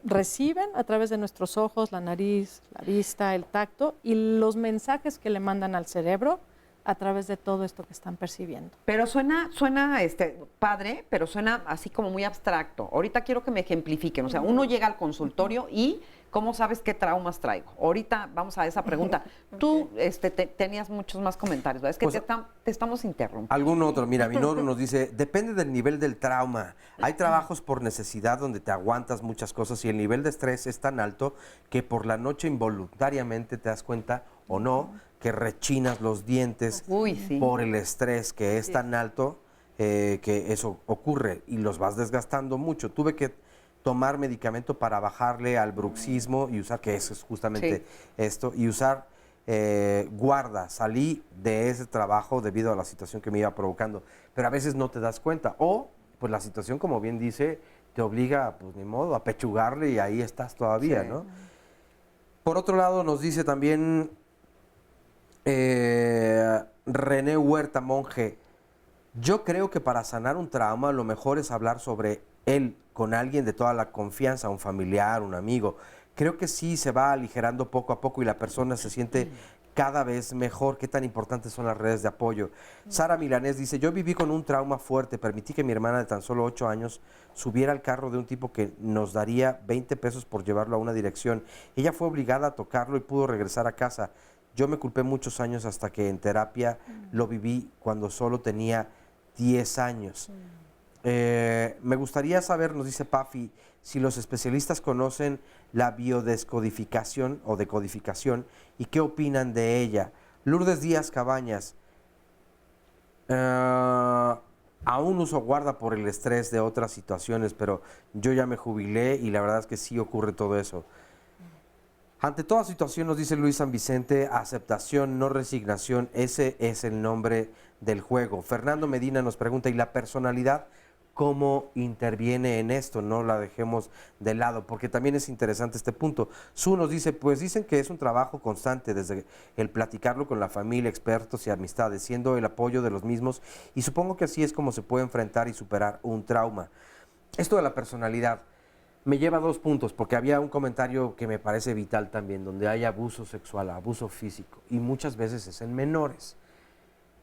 reciben a través de nuestros ojos, la nariz, la vista, el tacto y los mensajes que le mandan al cerebro a través de todo esto que están percibiendo. Pero suena padre, pero suena así como muy abstracto. Ahorita quiero que me ejemplifiquen. O sea, uno llega al consultorio y ¿Cómo sabes qué traumas traigo? Ahorita vamos a esa pregunta. Tú tenías muchos más comentarios, ¿verdad? Es que Pues, te estamos interrumpiendo. Algún otro, mira, Minoro nos dice, depende del nivel del trauma. Hay trabajos por necesidad donde te aguantas muchas cosas y el nivel de estrés es tan alto que por la noche involuntariamente te das cuenta o no que rechinas los dientes por el estrés que es tan alto que eso ocurre y los vas desgastando mucho. Tuve que tomar medicamento para bajarle al bruxismo y usar, que eso es justamente esto, y usar guarda. Salí de ese trabajo debido a la situación que me iba provocando, pero a veces no te das cuenta, o pues la situación, como bien dice, te obliga, pues ni modo, a pechugarle y ahí estás todavía, ¿no? Por otro lado, nos dice también René Huerta Monje, yo creo que para sanar un trauma lo mejor es hablar sobre él con alguien de toda la confianza, un familiar, un amigo. Creo que sí se va aligerando poco a poco y la persona se siente cada vez mejor. Qué tan importantes son las redes de apoyo. Sara Milanés dice, yo viví con un trauma fuerte, permití que mi hermana de tan solo 8 años subiera al carro de un tipo que nos daría 20 pesos por llevarlo a una dirección. Ella fue obligada a tocarlo y pudo regresar a casa. Yo me culpé muchos años hasta que en terapia lo viví cuando solo tenía 10 años. Me gustaría saber, nos dice Pafi, si los especialistas conocen la biodescodificación o decodificación y qué opinan de ella. Lourdes Díaz Cabañas, aún uso guarda por el estrés de otras situaciones, pero yo ya me jubilé y la verdad es que sí ocurre todo eso. Ante toda situación, nos dice Luis San Vicente, aceptación, no resignación, ese es el nombre del juego. Fernando Medina nos pregunta, ¿y la personalidad cómo interviene en esto? No la dejemos de lado, porque también es interesante este punto. Su nos dice, pues dicen que es un trabajo constante, desde el platicarlo con la familia, expertos y amistades, siendo el apoyo de los mismos, y supongo que así es como se puede enfrentar y superar un trauma. Esto de la personalidad me lleva a 2 puntos, porque había un comentario que me parece vital también, donde hay abuso sexual, abuso físico, y muchas veces es en menores.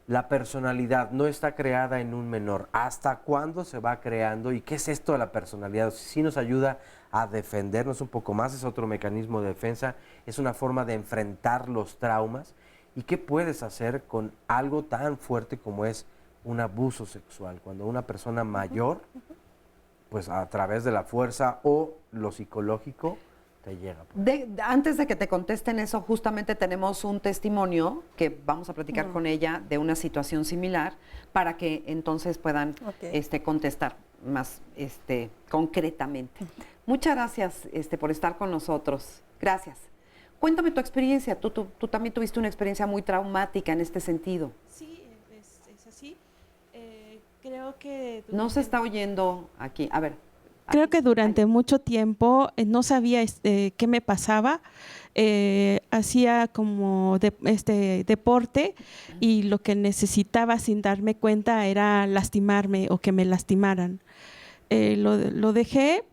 La personalidad no está creada en un menor. ¿Hasta cuándo se va creando? ¿Y qué es esto de la personalidad? Sí nos ayuda a defendernos un poco más, es otro mecanismo de defensa, es una forma de enfrentar los traumas. ¿Y qué puedes hacer con algo tan fuerte como es un abuso sexual? Cuando una persona mayor, pues a través de la fuerza o lo psicológico, te llega. Antes de que te contesten eso, justamente tenemos un testimonio que vamos a platicar con ella de una situación similar para que entonces puedan contestar más concretamente. Muchas gracias por estar con nosotros. Gracias. Cuéntame tu experiencia. Tú también tuviste una experiencia muy traumática en este sentido. Sí, es así. Creo que... No se está oyendo aquí. A ver. Creo que durante mucho tiempo no sabía qué me pasaba. Hacía como deporte y lo que necesitaba sin darme cuenta era lastimarme o que me lastimaran. Lo dejé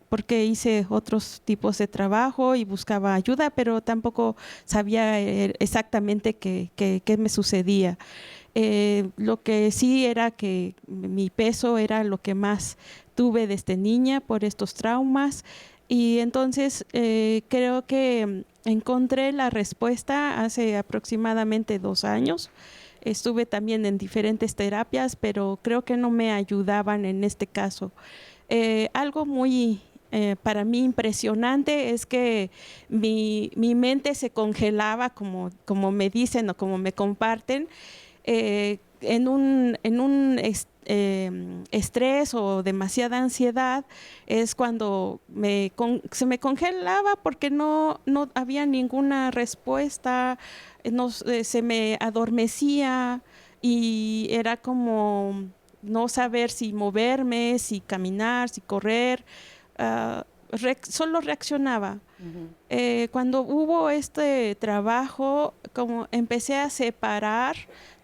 porque hice otros tipos de trabajo y buscaba ayuda, pero tampoco sabía exactamente qué me sucedía. Lo que sí era que mi peso era lo que más tuve desde niña por estos traumas y entonces creo que encontré la respuesta hace aproximadamente 2 años. Estuve también en diferentes terapias, pero creo que no me ayudaban en este caso. Algo muy para mí impresionante es que mi mente se congelaba, como me dicen o como me comparten, en un estrés o demasiada ansiedad es cuando se me congelaba porque no había ninguna respuesta, se me adormecía y era como no saber si moverme, si caminar, si correr, solo reaccionaba. Cuando hubo este trabajo, como empecé a separar,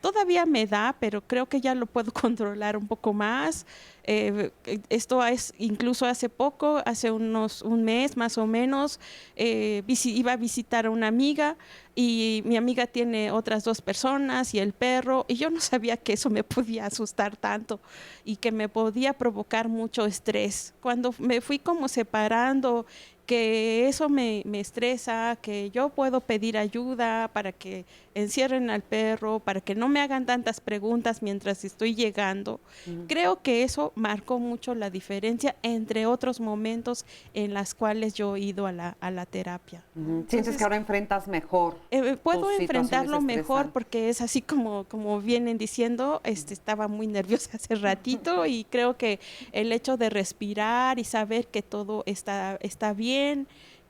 todavía me da, pero creo que ya lo puedo controlar un poco más. Esto es incluso hace poco, hace un mes más o menos, iba a visitar a una amiga y mi amiga tiene otras 2 personas y el perro, y yo no sabía que eso me podía asustar tanto y que me podía provocar mucho estrés. Cuando me fui como separando que eso me estresa, que yo puedo pedir ayuda para que encierren al perro, para que no me hagan tantas preguntas mientras estoy llegando. Creo que eso marcó mucho la diferencia entre otros momentos en las cuales yo he ido a la terapia. ¿Sientes Entonces, que ahora enfrentas mejor? puedo tus enfrentarlo situaciones mejor estresantes? porque es así como vienen diciendo, estaba muy nerviosa hace ratito y creo que el hecho de respirar y saber que todo está bien,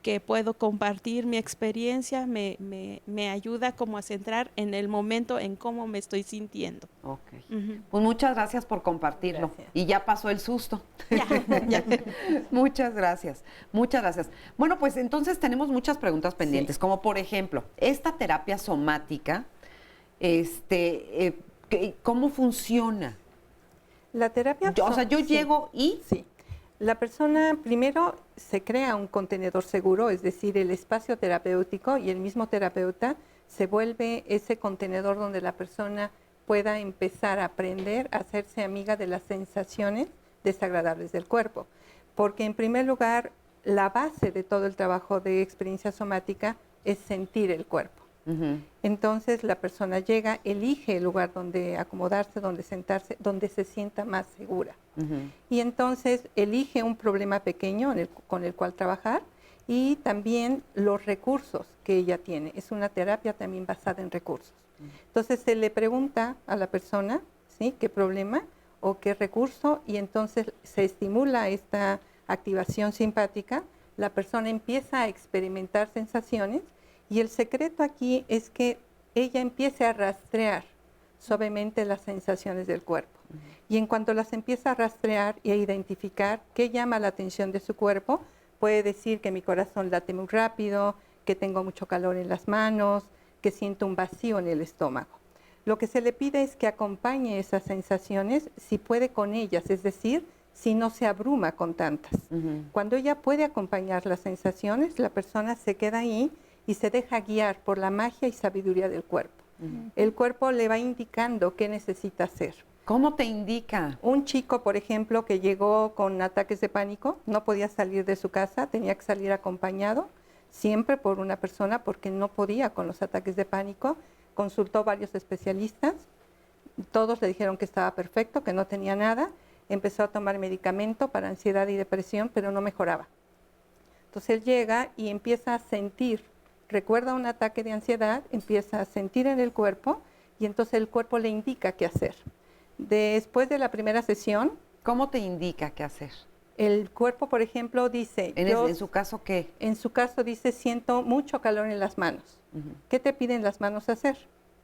que puedo compartir mi experiencia, me ayuda como a centrar en el momento en cómo me estoy sintiendo. Ok. Pues muchas gracias por compartirlo. Gracias. Y ya pasó el susto. Ya. Muchas gracias. Muchas gracias. Bueno, pues entonces tenemos muchas preguntas pendientes, como por ejemplo, esta terapia somática, ¿cómo funciona? La terapia... O sea, yo llego y... Sí. La persona primero se crea un contenedor seguro, es decir, el espacio terapéutico, y el mismo terapeuta se vuelve ese contenedor donde la persona pueda empezar a aprender a hacerse amiga de las sensaciones desagradables del cuerpo. Porque en primer lugar, la base de todo el trabajo de experiencia somática es sentir el cuerpo. Entonces la persona llega, elige el lugar donde acomodarse, donde sentarse, donde se sienta más segura. Y entonces elige un problema pequeño con el cual trabajar y también los recursos que ella tiene. Es una terapia también basada en recursos. Entonces se le pregunta a la persona, ¿sí?, qué problema o qué recurso, y entonces se estimula esta activación simpática. La persona empieza a experimentar sensaciones. Y el secreto aquí es que ella empiece a rastrear suavemente las sensaciones del cuerpo. Y en cuanto las empieza a rastrear y a identificar qué llama la atención de su cuerpo, puede decir que mi corazón late muy rápido, que tengo mucho calor en las manos, que siento un vacío en el estómago. Lo que se le pide es que acompañe esas sensaciones si puede con ellas, es decir, si no se abruma con tantas. Cuando ella puede acompañar las sensaciones, la persona se queda ahí y se deja guiar por la magia y sabiduría del cuerpo. El cuerpo le va indicando qué necesita hacer. ¿Cómo te indica? Un chico, por ejemplo, que llegó con ataques de pánico, no podía salir de su casa, tenía que salir acompañado, siempre por una persona, porque no podía con los ataques de pánico. Consultó varios especialistas, todos le dijeron que estaba perfecto, que no tenía nada. Empezó a tomar medicamento para ansiedad y depresión, pero no mejoraba. Entonces él llega y empieza a sentir, recuerda un ataque de ansiedad, empieza a sentir en el cuerpo y entonces el cuerpo le indica qué hacer. Después de la primera sesión... ¿Cómo te indica qué hacer? El cuerpo, por ejemplo, dice... ¿En su caso qué? En su caso dice, siento mucho calor en las manos. ¿Qué te piden las manos hacer?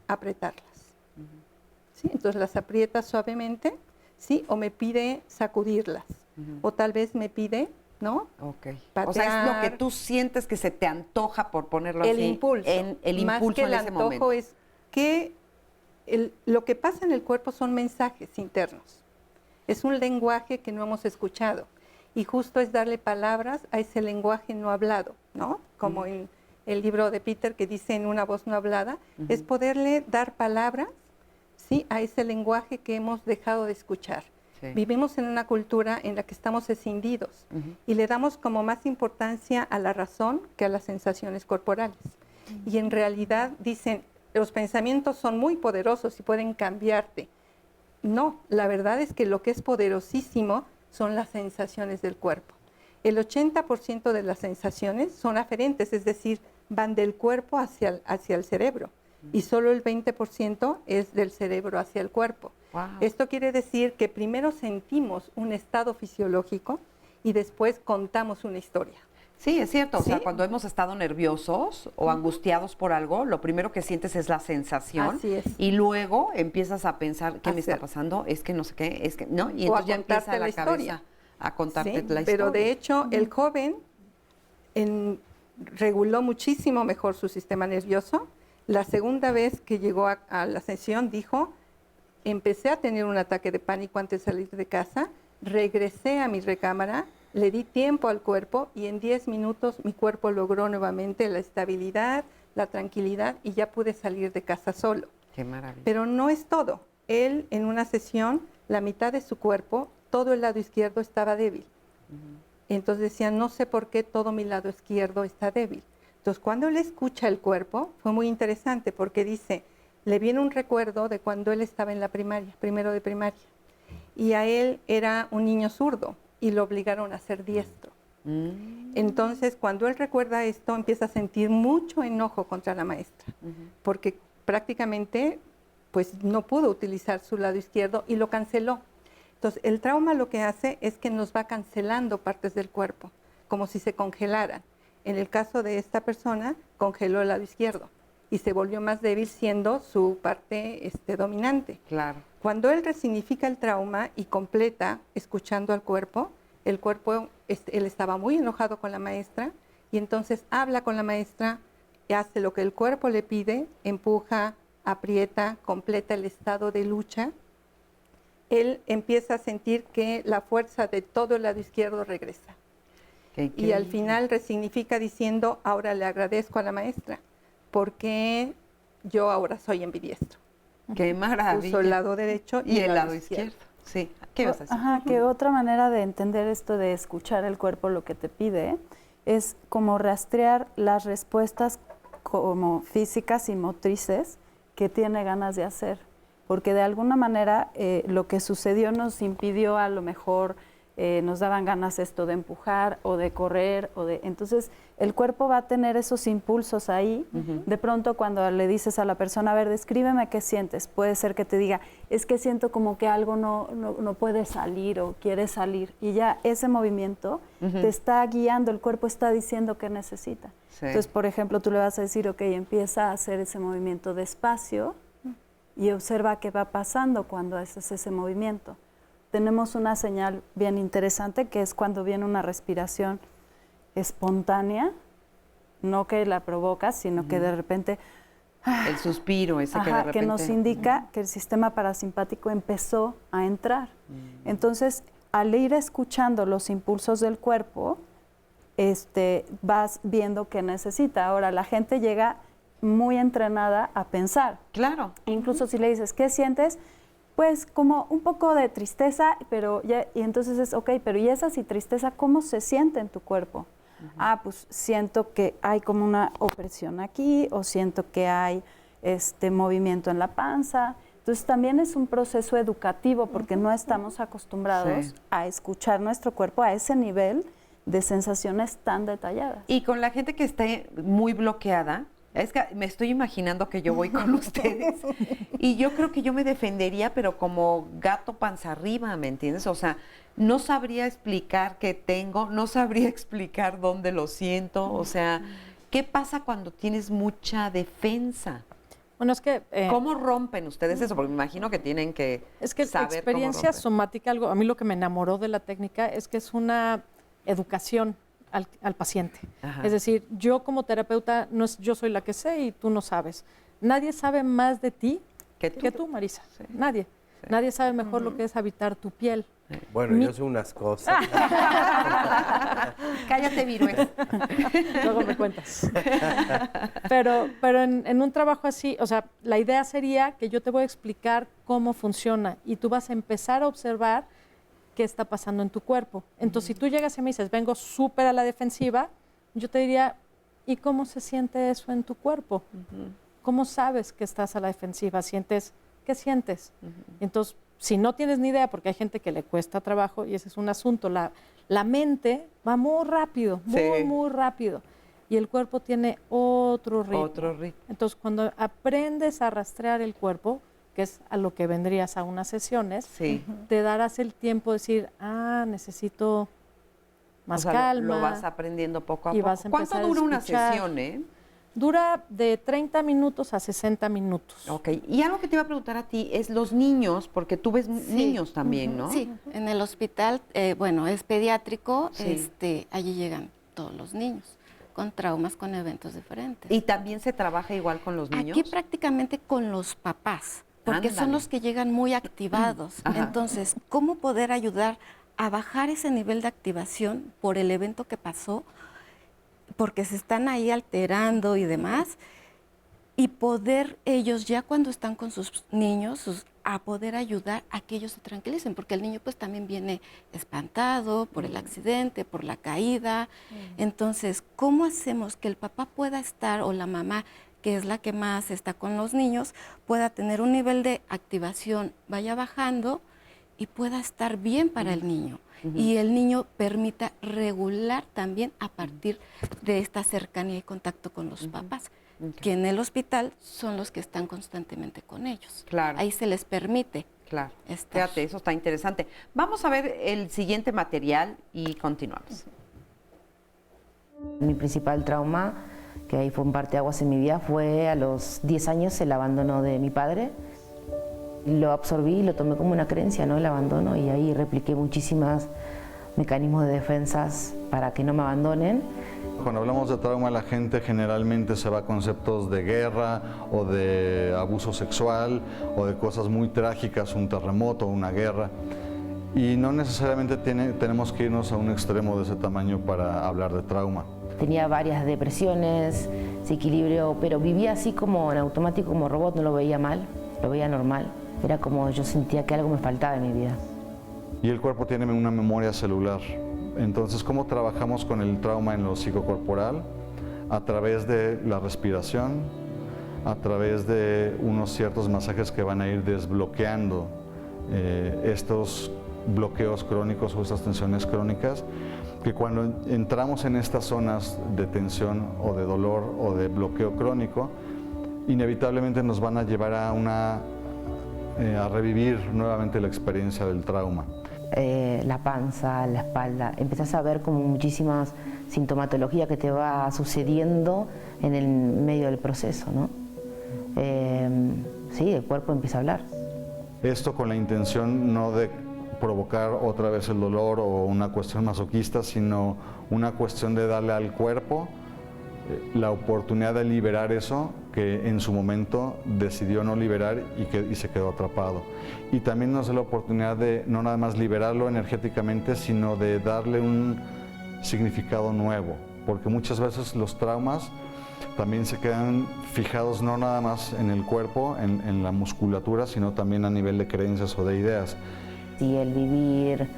Apretarlas. ¿Sí? Entonces las aprietas suavemente, ¿sí? O me pide sacudirlas. O tal vez me pide... ¿no? Ok. Patear. O sea, es lo que tú sientes que se te antoja, por ponerlo así. El impulso. El Más impulso que en el ese antojo momento. es que lo que pasa en el cuerpo son mensajes internos. Es un lenguaje que no hemos escuchado. Y justo es darle palabras a ese lenguaje no hablado, ¿no? Como en el libro de Peter que dice en una voz no hablada, es poderle dar palabras, ¿sí?, a ese lenguaje que hemos dejado de escuchar. Sí. Vivimos en una cultura en la que estamos escindidos y le damos como más importancia a la razón que a las sensaciones corporales. Y en realidad dicen, los pensamientos son muy poderosos y pueden cambiarte. No, la verdad es que lo que es poderosísimo son las sensaciones del cuerpo. El 80% de las sensaciones son aferentes, es decir, van del cuerpo hacia el cerebro. Y solo el 20% es del cerebro hacia el cuerpo. Wow. Esto quiere decir que primero sentimos un estado fisiológico y después contamos una historia. Sí, es cierto. ¿Sí? O sea, cuando hemos estado nerviosos o angustiados por algo, lo primero que sientes es la sensación. Así es. Y luego empiezas a pensar, ¿qué me está pasando? Es que no sé qué, es que no. Y entonces ya empieza la cabeza a contarte la historia. Pero de hecho, el joven reguló muchísimo mejor su sistema nervioso. La segunda vez que llegó a la sesión dijo, empecé a tener un ataque de pánico antes de salir de casa, regresé a mi recámara, le di tiempo al cuerpo y en 10 minutos mi cuerpo logró nuevamente la estabilidad, la tranquilidad y ya pude salir de casa solo. Qué maravilla. Pero no es todo. Él en una sesión, la mitad de su cuerpo, todo el lado izquierdo estaba débil. Entonces decía, no sé por qué todo mi lado izquierdo está débil. Entonces, cuando él escucha el cuerpo, fue muy interesante porque dice, le viene un recuerdo de cuando él estaba en la primaria, primero de primaria, y a él era un niño zurdo y lo obligaron a ser diestro. Entonces, cuando él recuerda esto, empieza a sentir mucho enojo contra la maestra, porque prácticamente pues no pudo utilizar su lado izquierdo y lo canceló. Entonces, el trauma lo que hace es que nos va cancelando partes del cuerpo, como si se congelaran. En el caso de esta persona, congeló el lado izquierdo y se volvió más débil siendo su parte dominante. Claro. Cuando él resignifica el trauma y completa escuchando al cuerpo, el cuerpo, él estaba muy enojado con la maestra y entonces habla con la maestra, hace lo que el cuerpo le pide, empuja, aprieta, completa el estado de lucha. Él empieza a sentir que la fuerza de todo el lado izquierdo regresa. Y al final resignifica diciendo, ahora le agradezco a la maestra, porque yo ahora soy ambidiestro. ¡Qué maravilla! Puso el lado derecho y el lado izquierdo. Sí. ¿Qué vas a decir? Ajá, que otra manera de entender esto de escuchar el cuerpo lo que te pide es como rastrear las respuestas como físicas y motrices que tiene ganas de hacer. Porque de alguna manera lo que sucedió nos impidió a lo mejor, nos daban ganas esto de empujar o de correr, entonces el cuerpo va a tener esos impulsos ahí. De pronto cuando le dices a la persona, a ver, descríbeme qué sientes, puede ser que te diga, es que siento como que algo no puede salir o quiere salir, y ya ese movimiento te está guiando, el cuerpo está diciendo qué necesita. Sí. Entonces, por ejemplo, tú le vas a decir, ok, empieza a hacer ese movimiento despacio y observa qué va pasando cuando haces ese movimiento. Tenemos una señal bien interesante que es cuando viene una respiración espontánea, no que la provocas, sino que de repente... El suspiro ese que de repente... que nos indica que el sistema parasimpático empezó a entrar. Entonces, al ir escuchando los impulsos del cuerpo, vas viendo qué necesita. Ahora, la gente llega muy entrenada a pensar. Claro. Incluso si le dices, ¿qué sientes? Pues como un poco de tristeza, pero ya, y entonces es, ok, pero ¿y esa tristeza cómo se siente en tu cuerpo? Pues siento que hay como una opresión aquí, o siento que hay movimiento en la panza. Entonces también es un proceso educativo porque no estamos acostumbrados a escuchar nuestro cuerpo a ese nivel de sensaciones tan detalladas. Y con la gente que esté muy bloqueada, es que me estoy imaginando que yo voy con ustedes y yo creo que yo me defendería, pero como gato panza arriba, ¿me entiendes? O sea, no sabría explicar qué tengo, no sabría explicar dónde lo siento. O sea, ¿qué pasa cuando tienes mucha defensa? Bueno, es que... ¿Cómo rompen ustedes eso? Porque me imagino que tienen que es que saber la experiencia somática, a mí lo que me enamoró de la técnica es que es una educación al paciente. Ajá. Es decir, yo como terapeuta, yo soy la que sé y tú no sabes. Nadie sabe más de ti que tú, Marisa. Sí. Nadie. Sí. Nadie sabe mejor lo que es habitar tu piel. Bueno, yo sé unas cosas. Cállate, Virués. Luego me cuentas. Pero en un trabajo así, o sea, la idea sería que yo te voy a explicar cómo funciona y tú vas a empezar a observar qué está pasando en tu cuerpo. Entonces, si tú llegas y me dices, vengo súper a la defensiva, yo te diría, ¿y cómo se siente eso en tu cuerpo? ¿Cómo sabes que estás a la defensiva? ¿Qué sientes? Entonces, si no tienes ni idea, porque hay gente que le cuesta trabajo, y ese es un asunto, la mente va muy rápido, muy rápido, y el cuerpo tiene otro ritmo. Entonces, cuando aprendes a rastrear el cuerpo, que es a lo que vendrías a unas sesiones, te darás el tiempo de decir, necesito más calma. Lo vas aprendiendo poco a poco. ¿Cuánto dura una sesión, Dura de 30 minutos a 60 minutos. Ok, y algo que te iba a preguntar a ti es los niños, porque tú ves niños también, ¿no? Sí, en el hospital, bueno, es pediátrico, allí llegan todos los niños con traumas, con eventos diferentes. ¿Y también se trabaja igual con los niños? Aquí prácticamente con los papás. Porque son los que llegan muy activados. Entonces, ¿cómo poder ayudar a bajar ese nivel de activación por el evento que pasó? Porque se están ahí alterando y demás. y poder ellos ya cuando están con sus niños, a poder ayudar a que ellos se tranquilicen, porque el niño pues también viene espantado por el accidente, por la caída. Entonces, ¿cómo hacemos que el papá pueda estar, o la mamá, que es la que más está con los niños, pueda tener un nivel de activación, vaya bajando y pueda estar bien para el niño? Y el niño permita regular también a partir de esta cercanía y contacto con los papás, que en el hospital son los que están constantemente con ellos. Claro. Ahí se les permite. Claro. estar. Fíjate, eso está interesante. Vamos a ver el siguiente material y continuamos. Mi principal trauma, que ahí fue un parteaguas en mi vida, fue a los 10 años el abandono de mi padre. Lo absorbí y lo tomé como una creencia, ¿no? El abandono, y ahí repliqué muchísimos mecanismos de defensas para que no me abandonen. Cuando hablamos de trauma, la gente generalmente se va a conceptos de guerra o de abuso sexual o de cosas muy trágicas, un terremoto, una guerra. Y no necesariamente tenemos que irnos a un extremo de ese tamaño para hablar de trauma. Tenía varias depresiones, desequilibrio, pero vivía así como en automático, como robot, no lo veía mal, lo veía normal. Era como yo sentía que algo me faltaba en mi vida. Y el cuerpo tiene una memoria celular. Entonces, ¿cómo trabajamos con el trauma en lo psicocorporal? A través de la respiración, a través de unos ciertos masajes que van a ir desbloqueando estos bloqueos crónicos o estas tensiones crónicas, que cuando entramos en estas zonas de tensión o de dolor o de bloqueo crónico, inevitablemente nos van a llevar a revivir nuevamente la experiencia del trauma. La panza, la espalda, empezás a ver como muchísimas sintomatología que te va sucediendo en el medio del proceso, ¿no? Sí, el cuerpo empieza a hablar. Esto con la intención no de provocar otra vez el dolor o una cuestión masoquista, sino una cuestión de darle al cuerpo la oportunidad de liberar eso que en su momento decidió no liberar y se quedó atrapado. Y también nos da la oportunidad de no nada más liberarlo energéticamente, sino de darle un significado nuevo, porque muchas veces los traumas también se quedan fijados no nada más en el cuerpo, en la musculatura, sino también a nivel de creencias o de ideas. Y el vivir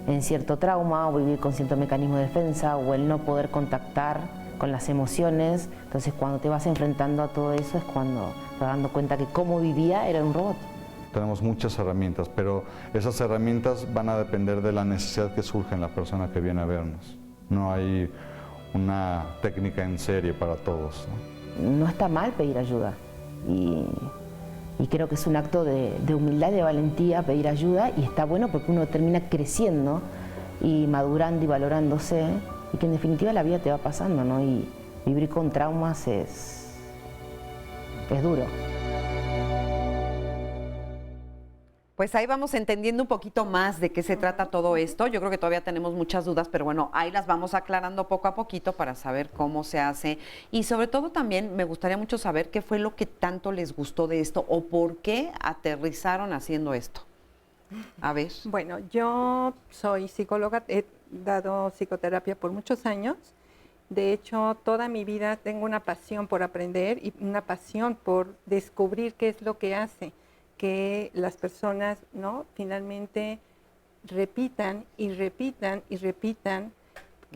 en cierto trauma o vivir con cierto mecanismo de defensa o el no poder contactar con las emociones, entonces cuando te vas enfrentando a todo eso es cuando te vas dando cuenta que cómo vivía era un robot. Tenemos muchas herramientas, pero esas herramientas van a depender de la necesidad que surge en la persona que viene a vernos. No hay una técnica en serie para todos, ¿no? No está mal pedir ayuda y creo que es un acto de humildad, de valentía pedir ayuda, y está bueno porque uno termina creciendo y madurando y valorándose, y que en definitiva la vida te va pasando, ¿no? Y vivir con traumas es duro. Pues ahí vamos entendiendo un poquito más de qué se trata todo esto. Yo creo que todavía tenemos muchas dudas, pero bueno, ahí las vamos aclarando poco a poquito para saber cómo se hace. Y sobre todo también me gustaría mucho saber qué fue lo que tanto les gustó de esto o por qué aterrizaron haciendo esto. A ver. Bueno, yo soy psicóloga, he dado psicoterapia por muchos años. De hecho, toda mi vida tengo una pasión por aprender y una pasión por descubrir qué es lo que hace que las personas, ¿no?, finalmente repitan y repitan y repitan.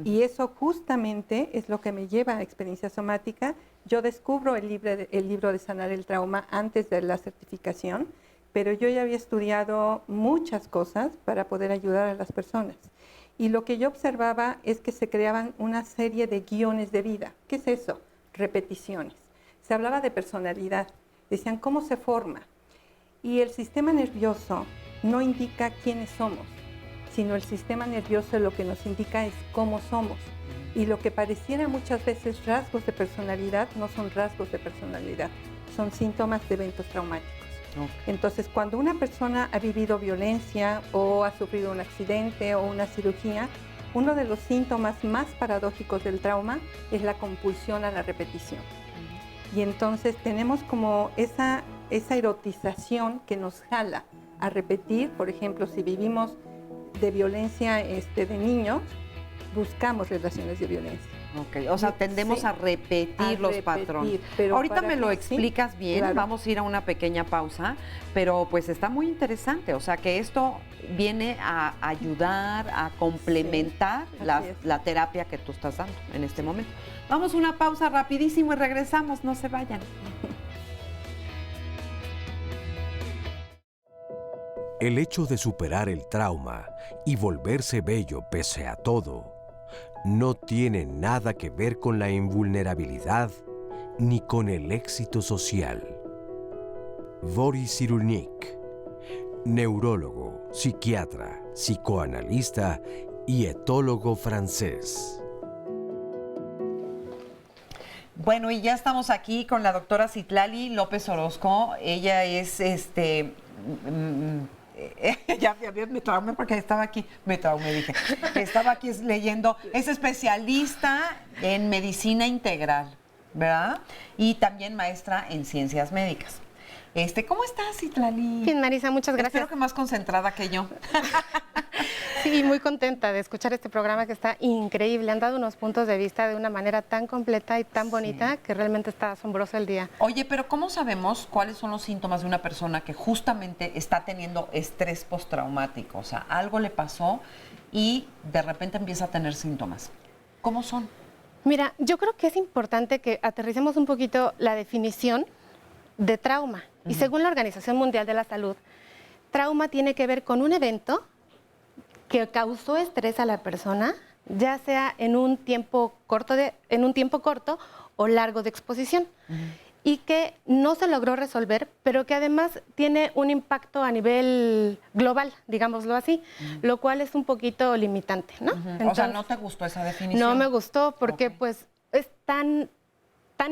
Y eso justamente es lo que me lleva a experiencia somática. Yo descubro el libro de Sanar el Trauma antes de la certificación, pero yo ya había estudiado muchas cosas para poder ayudar a las personas. Y lo que yo observaba es que se creaban una serie de guiones de vida. ¿Qué es eso? Repeticiones. Se hablaba de personalidad. Decían, ¿cómo se forma? Y el sistema nervioso no indica quiénes somos, sino el sistema nervioso lo que nos indica es cómo somos. Y lo que pareciera muchas veces rasgos de personalidad no son rasgos de personalidad, son síntomas de eventos traumáticos. Okay. Entonces, cuando una persona ha vivido violencia o ha sufrido un accidente o una cirugía, uno de los síntomas más paradójicos del trauma es la compulsión a la repetición. Y entonces tenemos como esa erotización que nos jala a repetir. Por ejemplo, si vivimos de violencia de niños, buscamos relaciones de violencia. Ok, o sea, tendemos Sí, a repetir los patrones. pero Ahorita para me lo que- explicas sí, bien, claro. vamos a ir a una pequeña pausa, pero pues está muy interesante, o sea, que esto viene a ayudar, a complementar Sí, la, así es. la terapia que tú estás dando en este momento. Vamos a una pausa rapidísimo y regresamos, no se vayan. El hecho de superar el trauma y volverse bello pese a todo no tiene nada que ver con la invulnerabilidad ni con el éxito social. Boris Cyrulnik, neurólogo, psiquiatra, psicoanalista y etólogo francés. Bueno, y ya estamos aquí con la doctora Citlali López Orozco. Ella es ya me traumé porque estaba aquí, dije. Estaba aquí leyendo, es especialista en medicina integral, ¿verdad? Y también maestra en ciencias médicas. ¿Cómo estás, Citlali? Bien, Marisa, muchas gracias. Espero que más concentrada que yo. Sí, muy contenta de escuchar este programa que está increíble. Han dado unos puntos de vista de una manera tan completa y tan bonita que realmente está asombroso el día. Oye, pero ¿cómo sabemos cuáles son los síntomas de una persona que justamente está teniendo estrés postraumático? O sea, algo le pasó y de repente empieza a tener síntomas. ¿Cómo son? Mira, yo creo que es importante que aterricemos un poquito la definición de trauma. Y según la Organización Mundial de la Salud, trauma tiene que ver con un evento que causó estrés a la persona, ya sea en un tiempo corto o largo de exposición, y que no se logró resolver, pero que además tiene un impacto a nivel global, digámoslo así, lo cual es un poquito limitante, ¿no? O sea, ¿no te gustó esa definición? No me gustó porque pues es tan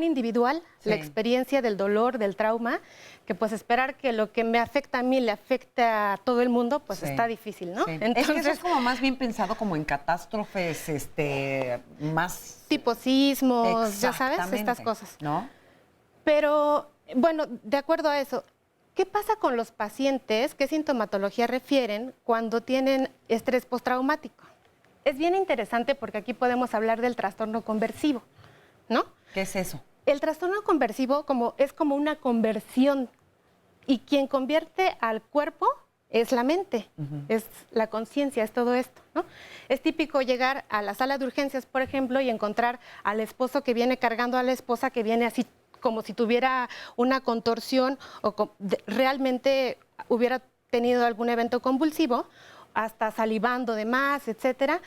individual la experiencia del dolor, del trauma, que pues esperar que lo que me afecta a mí le afecte a todo el mundo, pues está difícil, ¿no? Sí. Entonces, es que eso es como más bien pensado como en catástrofes más... tipo sismos, ya sabes, estas cosas. ¿No? Pero, bueno, de acuerdo a eso, ¿qué pasa con los pacientes? ¿Qué sintomatología refieren cuando tienen estrés postraumático? Es bien interesante porque aquí podemos hablar del trastorno conversivo, ¿no? ¿Qué es eso? El trastorno conversivo es como una conversión y quien convierte al cuerpo es la mente, es la conciencia, es todo esto, ¿no? Es típico llegar a la sala de urgencias, por ejemplo, y encontrar al esposo que viene cargando a la esposa que viene así como si tuviera una contorsión o realmente hubiera tenido algún evento convulsivo, hasta salivando de más, etcétera,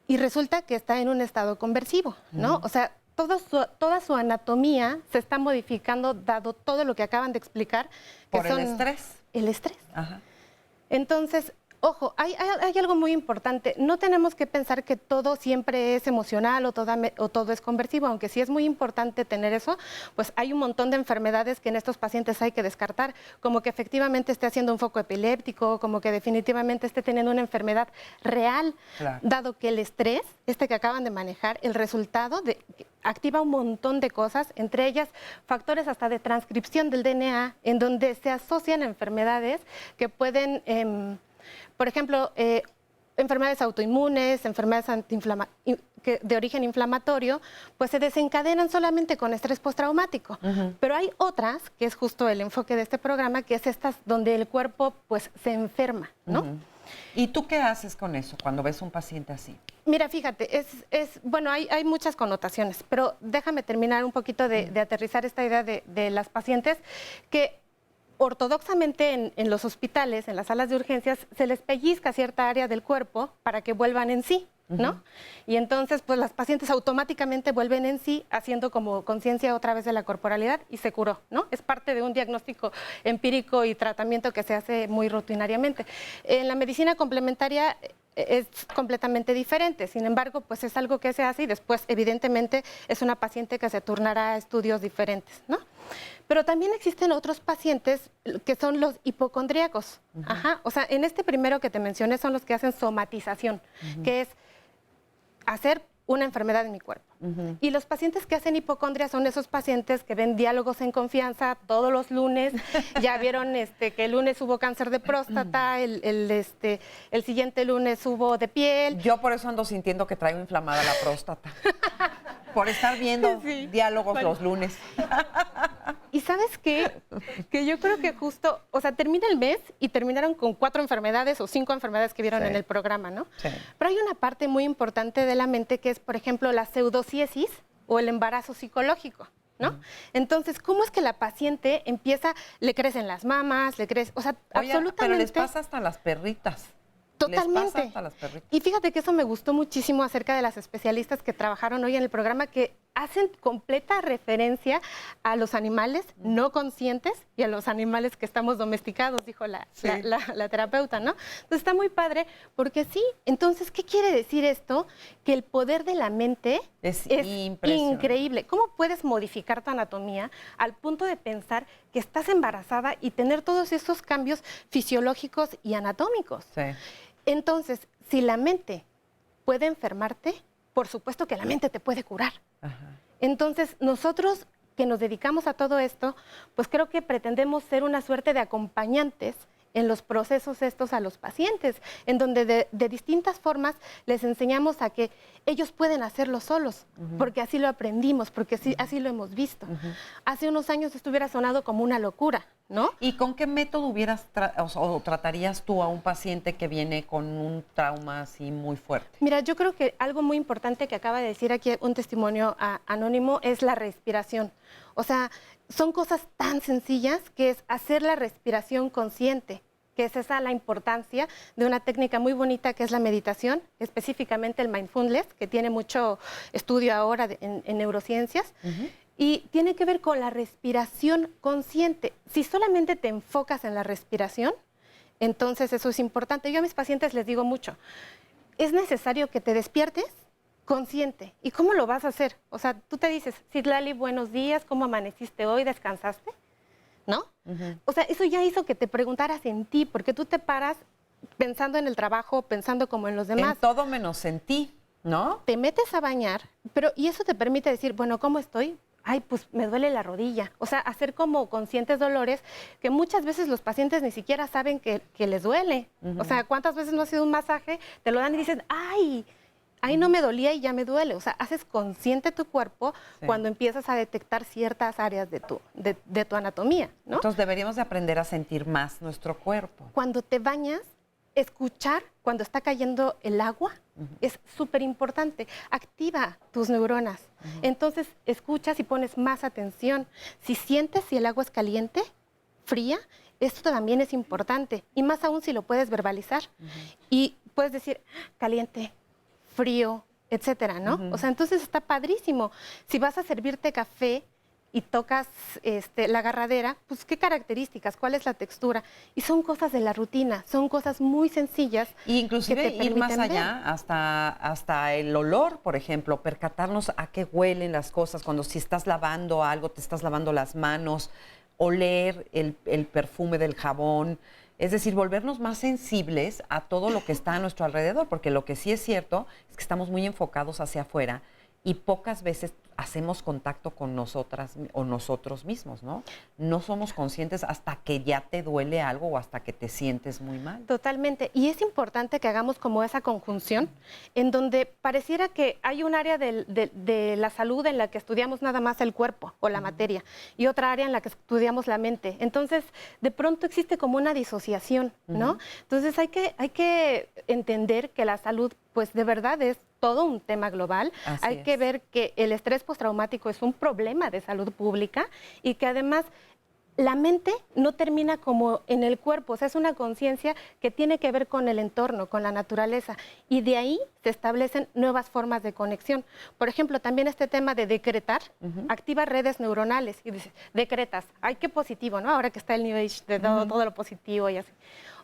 y resulta que está en un estado conversivo, ¿no? O sea, toda su anatomía se está modificando dado todo lo que acaban de explicar. Que Por el estrés. El estrés. Ajá. Entonces, ojo, hay algo muy importante. No tenemos que pensar que todo siempre es emocional o todo es conversivo, aunque sí es muy importante tener eso, pues hay un montón de enfermedades que en estos pacientes hay que descartar, como que efectivamente esté haciendo un foco epiléptico, como que definitivamente esté teniendo una enfermedad real, dado que el estrés, que acaban de manejar, el resultado activa un montón de cosas, entre ellas factores hasta de transcripción del DNA, en donde se asocian enfermedades que pueden... por ejemplo, enfermedades autoinmunes, enfermedades de origen inflamatorio, pues se desencadenan solamente con estrés postraumático. Pero hay otras, que es justo el enfoque de este programa, que es estas donde el cuerpo pues se enferma, ¿no? ¿Y tú qué haces con eso cuando ves un paciente así? Mira, fíjate, bueno, hay muchas connotaciones, pero déjame terminar un poquito de aterrizar esta idea de las pacientes que ortodoxamente en los hospitales, en las salas de urgencias, se les pellizca cierta área del cuerpo para que vuelvan en sí, ¿no? Y entonces, pues las pacientes automáticamente vuelven en sí, haciendo como conciencia otra vez de la corporalidad y se curó, ¿no? Es parte de un diagnóstico empírico y tratamiento que se hace muy rutinariamente. En la medicina complementaria es completamente diferente, sin embargo, pues es algo que se hace y después, evidentemente, es una paciente que se turnará a estudios diferentes, ¿no? Pero también existen otros pacientes que son los hipocondríacos. O sea, en este primero que te mencioné son los que hacen somatización, que es hacer una enfermedad en mi cuerpo. Y los pacientes que hacen hipocondria son esos pacientes que ven Diálogos en Confianza todos los lunes. Ya vieron que el lunes hubo cáncer de próstata, el siguiente lunes hubo de piel. Yo por eso ando sintiendo que traigo inflamada la próstata. Por estar viendo Diálogos los lunes. Y ¿sabes qué? Que yo creo que justo, o sea, termina el mes y terminaron con 4 enfermedades o 5 enfermedades que vieron en el programa, ¿no? Sí. Pero hay una parte muy importante de la mente que es, por ejemplo, la pseudociesis o el embarazo psicológico, ¿no? Entonces, ¿cómo es que la paciente empieza, le crecen las mamas, le crece, o sea, absolutamente... Pero les pasa hasta a las perritas. Totalmente. Y fíjate que eso me gustó muchísimo acerca de las especialistas que trabajaron hoy en el programa, que hacen completa referencia a los animales no conscientes y a los animales que estamos domesticados, dijo la terapeuta, ¿no? Entonces está muy padre porque sí, entonces, ¿qué quiere decir esto? Que el poder de la mente es increíble. ¿Cómo puedes modificar tu anatomía al punto de pensar que estás embarazada y tener todos esos cambios fisiológicos y anatómicos? Sí. Entonces, si la mente puede enfermarte, por supuesto que la mente te puede curar. Ajá. Entonces, nosotros que nos dedicamos a todo esto, pues creo que pretendemos ser una suerte de acompañantes en los procesos estos a los pacientes, en donde de distintas formas les enseñamos a que ellos pueden hacerlo solos, porque así lo aprendimos, porque así lo hemos visto. Hace unos años esto hubiera sonado como una locura, ¿no? ¿Y con qué método tratarías tú a un paciente que viene con un trauma así muy fuerte? Mira, yo creo que algo muy importante que acaba de decir aquí un testimonio anónimo es la respiración. O sea, son cosas tan sencillas que es hacer la respiración consciente, que es esa la importancia de una técnica muy bonita que es la meditación, específicamente el mindfulness, que tiene mucho estudio ahora en neurociencias, y tiene que ver con la respiración consciente. Si solamente te enfocas en la respiración, entonces eso es importante. Yo a mis pacientes les digo mucho, es necesario que te despiertes consciente. ¿Y cómo lo vas a hacer? O sea, tú te dices, Citlali, buenos días, ¿cómo amaneciste hoy? ¿Descansaste? ¿No? O sea, eso ya hizo que te preguntaras en ti, porque tú te paras pensando en el trabajo, pensando como en los demás. En todo menos en ti, ¿no? Te metes a bañar, y eso te permite decir, bueno, ¿cómo estoy? Ay, pues me duele la rodilla. O sea, hacer como conscientes dolores que muchas veces los pacientes ni siquiera saben que les duele. O sea, ¿cuántas veces no ha sido un masaje? Te lo dan y dices, ¡ay! Ahí no me dolía y ya me duele. O sea, haces consciente tu cuerpo cuando empiezas a detectar ciertas áreas de tu anatomía, ¿no? Entonces deberíamos de aprender a sentir más nuestro cuerpo. Cuando te bañas, escuchar cuando está cayendo el agua es súper importante. Activa tus neuronas. Entonces escuchas y pones más atención. Si sientes si el agua es caliente, fría, esto también es importante. Y más aún si lo puedes verbalizar. Y puedes decir, caliente, frío, etcétera, ¿no? O sea, entonces está padrísimo. Si vas a servirte café y tocas la agarradera, pues qué características, cuál es la textura. Y son cosas de la rutina, son cosas muy sencillas. Y inclusive ir más allá, hasta el olor, por ejemplo, percatarnos a qué huelen las cosas, cuando si estás lavando algo, te estás lavando las manos, oler el perfume del jabón. Es decir, volvernos más sensibles a todo lo que está a nuestro alrededor, porque lo que sí es cierto es que estamos muy enfocados hacia afuera y pocas veces hacemos contacto con nosotras o nosotros mismos, ¿no? No somos conscientes hasta que ya te duele algo o hasta que te sientes muy mal. Totalmente. Y es importante que hagamos como esa conjunción en donde pareciera que hay un área de la salud en la que estudiamos nada más el cuerpo o la materia y otra área en la que estudiamos la mente. Entonces, de pronto existe como una disociación, ¿no? Entonces, hay que entender que la salud, pues de verdad es todo un tema global. Hay que ver que el estrés postraumático es un problema de salud pública y que además la mente no termina como en el cuerpo, o sea, es una conciencia que tiene que ver con el entorno, con la naturaleza, y de ahí se establecen nuevas formas de conexión. Por ejemplo, también este tema de decretar activa redes neuronales y dices, decretas, ay, qué positivo, ¿no? Ahora que está el New Age de todo lo positivo y así.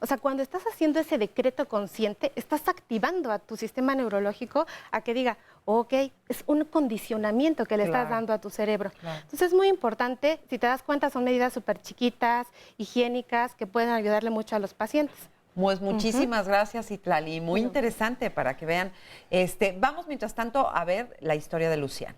O sea, cuando estás haciendo ese decreto consciente, estás activando a tu sistema neurológico a que diga, ok, es un condicionamiento que le estás dando a tu cerebro. Entonces es muy importante, si te das cuenta, son medidas súper chiquitas, higiénicas, que pueden ayudarle mucho a los pacientes. Pues muchísimas gracias, Itlali. Muy interesante para que vean. Vamos, mientras tanto, a ver la historia de Luciano.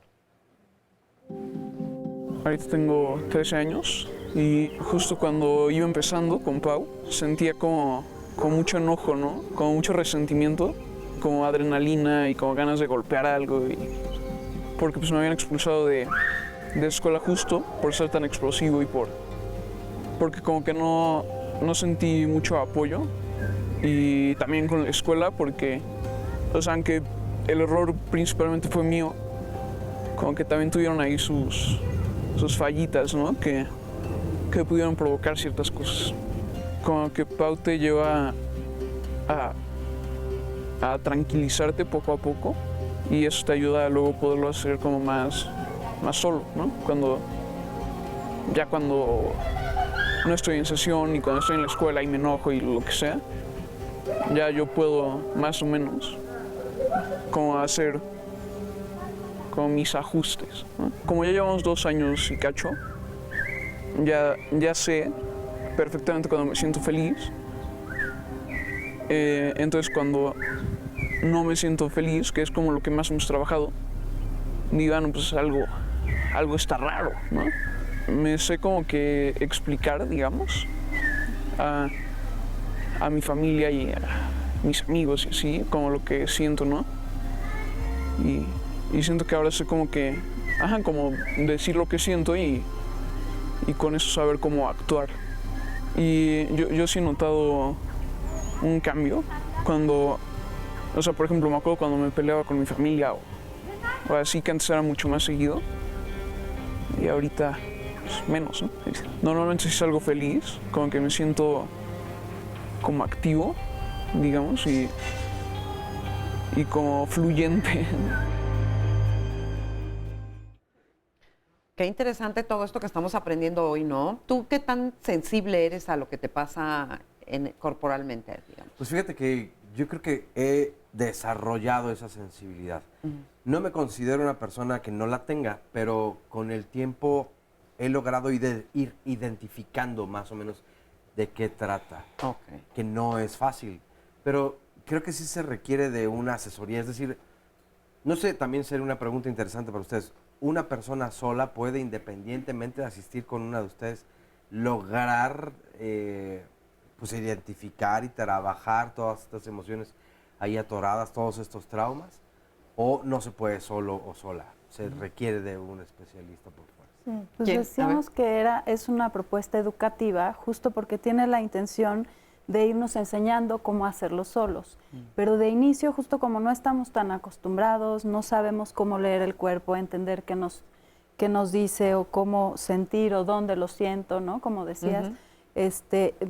Ahorita tengo 13 años y justo cuando iba empezando con Pau, sentía como mucho enojo, ¿no? Como mucho resentimiento, como adrenalina y como ganas de golpear algo. Porque pues me habían expulsado de escuela justo por ser tan explosivo y porque como que no sentí mucho apoyo. Y también con la escuela porque, o sea, aunque el error principalmente fue mío, como que también tuvieron ahí sus fallitas, ¿no? Que pudieron provocar ciertas cosas. Como que Pau te lleva a tranquilizarte poco a poco y eso te ayuda a luego poderlo hacer como más solo, ¿no? Cuando no estoy en sesión y cuando estoy en la escuela y me enojo y lo que sea, ya yo puedo más o menos como hacer como mis ajustes, ¿no? Como ya llevamos 2 años y cacho, ya sé perfectamente cuando me siento feliz. Entonces cuando no me siento feliz, que es como lo que más hemos trabajado, digo, no, pues algo está raro, ¿no? Me sé como que explicar, digamos, a mi familia y a mis amigos y así, como lo que siento, ¿no? Y siento que ahora sé como que, como decir lo que siento y con eso saber cómo actuar. Y yo sí he notado un cambio cuando, o sea, por ejemplo, me acuerdo cuando me peleaba con mi familia o así, que antes era mucho más seguido y ahorita pues, menos, ¿no? Normalmente si salgo feliz, como que me siento como activo, digamos, y como fluyente. Qué interesante todo esto que estamos aprendiendo hoy, ¿no? ¿Tú qué tan sensible eres a lo que te pasa corporalmente, digamos? Pues fíjate que yo creo que he desarrollado esa sensibilidad. No me considero una persona que no la tenga, pero con el tiempo he logrado ir identificando más o menos de qué trata. Que no es fácil, pero creo que sí se requiere de una asesoría. Es decir, no sé, también sería una pregunta interesante para ustedes. ¿Una persona sola puede, independientemente de asistir con una de ustedes, lograr pues identificar y trabajar todas estas emociones ahí atoradas, todos estos traumas? ¿O no se puede solo o sola? Se requiere de un especialista por fuerza. Sí, pues decíamos que es una propuesta educativa justo porque tiene la intención de irnos enseñando cómo hacerlo solos. Pero de inicio, justo como no estamos tan acostumbrados, no sabemos cómo leer el cuerpo, entender qué nos dice o cómo sentir o dónde lo siento, ¿no? Como decías,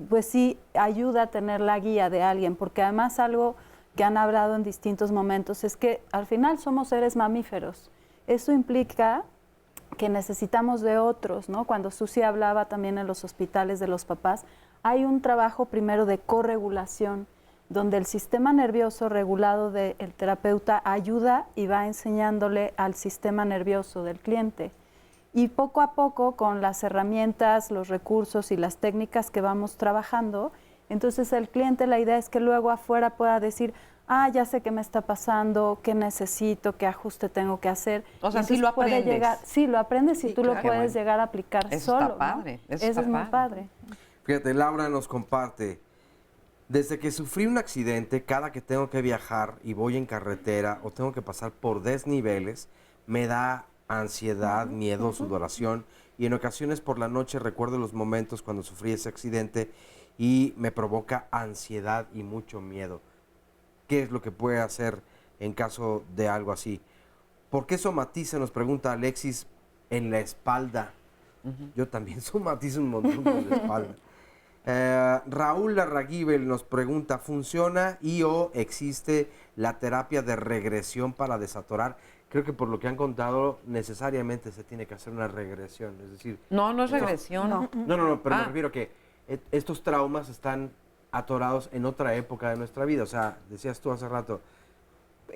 pues sí ayuda a tener la guía de alguien, porque además algo que han hablado en distintos momentos es que al final somos seres mamíferos. Eso implica que necesitamos de otros, ¿no? Cuando Susi hablaba también en los hospitales de los papás, hay un trabajo primero de corregulación, donde el sistema nervioso regulado del terapeuta ayuda y va enseñándole al sistema nervioso del cliente. Y poco a poco, con las herramientas, los recursos y las técnicas que vamos trabajando, entonces el cliente, la idea es que luego afuera pueda decir, ya sé qué me está pasando, qué necesito, qué ajuste tengo que hacer. O sea, sí lo aprendes. Sí, lo aprendes y Sí, tú claro. lo puedes llegar a aplicar Eso solo. está padre. ¿no? Eso Eso está es muy padre. Fíjate, Laura nos comparte, desde que sufrí un accidente, cada que tengo que viajar y voy en carretera o tengo que pasar por desniveles, me da ansiedad, miedo, sudoración y en ocasiones por la noche recuerdo los momentos cuando sufrí ese accidente y me provoca ansiedad y mucho miedo. ¿Qué es lo que puede hacer en caso de algo así? ¿Por qué somatiza, nos pregunta Alexis, en la espalda? Yo también somatizo un montón en la espalda. Raúl Larraguibel nos pregunta, ¿funciona y o existe la terapia de regresión para desatorar? Creo que por lo que han contado, necesariamente se tiene que hacer una regresión, es decir... No, no es regresión. No, pero me refiero a que estos traumas están atorados en otra época de nuestra vida. O sea, decías tú hace rato...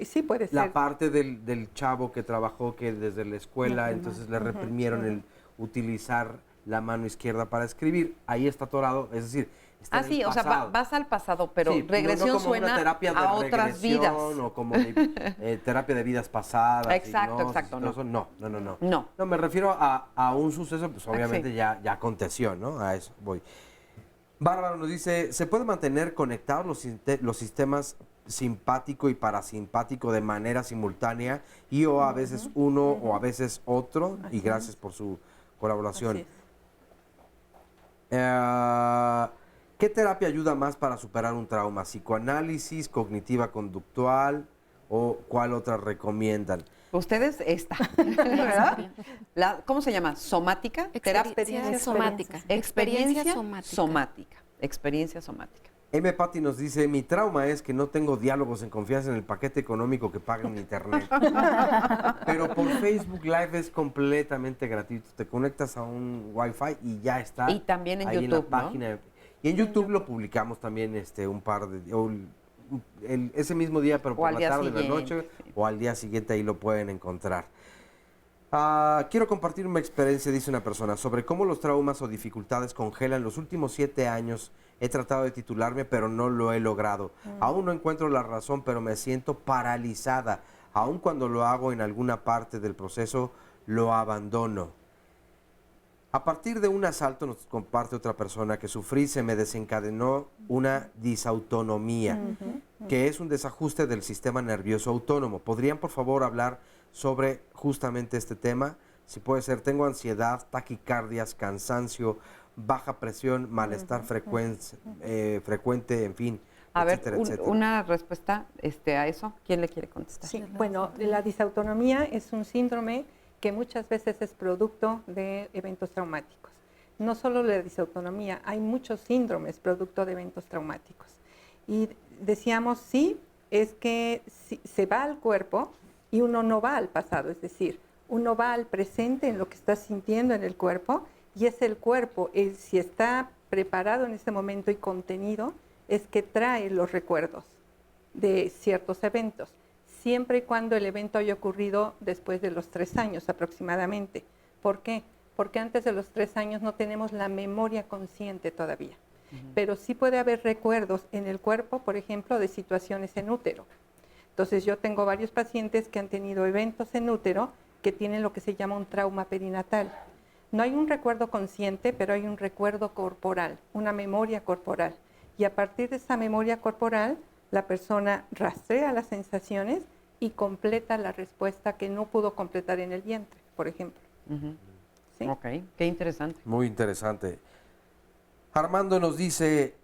Sí, puede ser. La parte del chavo que trabajó que desde la escuela, entonces le reprimieron el utilizar la mano izquierda para escribir, ahí está atorado, es decir, está en el Sí, o sea, pasado. vas al pasado, pero Sí, regresión no como suena una terapia de a otras vidas. regresión o como terapia de vidas pasadas. Exacto, hipnosis, exacto, todo no. eso, no. No. No, me refiero a un suceso, pues obviamente Sí. ya aconteció, ¿no? A eso voy. Bárbara nos dice, ¿se puede mantener conectados los sistemas simpático y parasimpático de manera simultánea y o a veces uno o a veces otro? Y gracias por su colaboración. ¿Qué terapia ayuda más para superar un trauma? ¿Psicoanálisis, cognitiva conductual o cuál otra recomiendan? Ustedes esta, ¿verdad? ¿Cómo se llama? ¿Somática? Experiencia somática. Experiencia somática. somática. Experiencia somática. M. Patti nos dice, mi trauma es que no tengo diálogos en confianza en el paquete económico que paga en internet. Pero por Facebook Live es completamente gratuito. Te conectas a un Wi-Fi y ya está. Y también en ahí YouTube, en la página. ¿no? Y en YouTube lo publicamos también un par de... ese mismo día, pero por la tarde, de la noche, o al día siguiente ahí lo pueden encontrar. Quiero compartir una experiencia, dice una persona, sobre cómo los traumas o dificultades congelan. Los últimos 7 años he tratado de titularme, pero no lo he logrado. Aún no encuentro la razón, pero me siento paralizada. Aún cuando lo hago en alguna parte del proceso, lo abandono. A partir de un asalto, nos comparte otra persona, que sufrí, se me desencadenó una disautonomía, que es un desajuste del sistema nervioso autónomo. ¿Podrían, por favor, hablar sobre justamente este tema? Si puede ser, tengo ansiedad, taquicardias, cansancio, baja presión, malestar frecuente, en fin, A etcétera, ver, etcétera. una respuesta a eso. ¿Quién le quiere contestar? Sí, bueno, la disautonomía es un síndrome que muchas veces es producto de eventos traumáticos. No solo la disautonomía, hay muchos síndromes producto de eventos traumáticos. Y decíamos, sí, es que se va al cuerpo y uno no va al pasado, es decir, uno va al presente en lo que está sintiendo en el cuerpo, y es el cuerpo, si está preparado en ese momento y contenido, es que trae los recuerdos de ciertos eventos, siempre y cuando el evento haya ocurrido después de los 3 años aproximadamente. ¿Por qué? Porque antes de los 3 años no tenemos la memoria consciente todavía. Pero sí puede haber recuerdos en el cuerpo, por ejemplo, de situaciones en útero. Entonces yo tengo varios pacientes que han tenido eventos en útero que tienen lo que se llama un trauma perinatal. No hay un recuerdo consciente, pero hay un recuerdo corporal, una memoria corporal. Y a partir de esa memoria corporal, la persona rastrea las sensaciones y completa la respuesta que no pudo completar en el vientre, por ejemplo. ¿Sí? Ok, qué interesante. Muy interesante. Armando nos dice,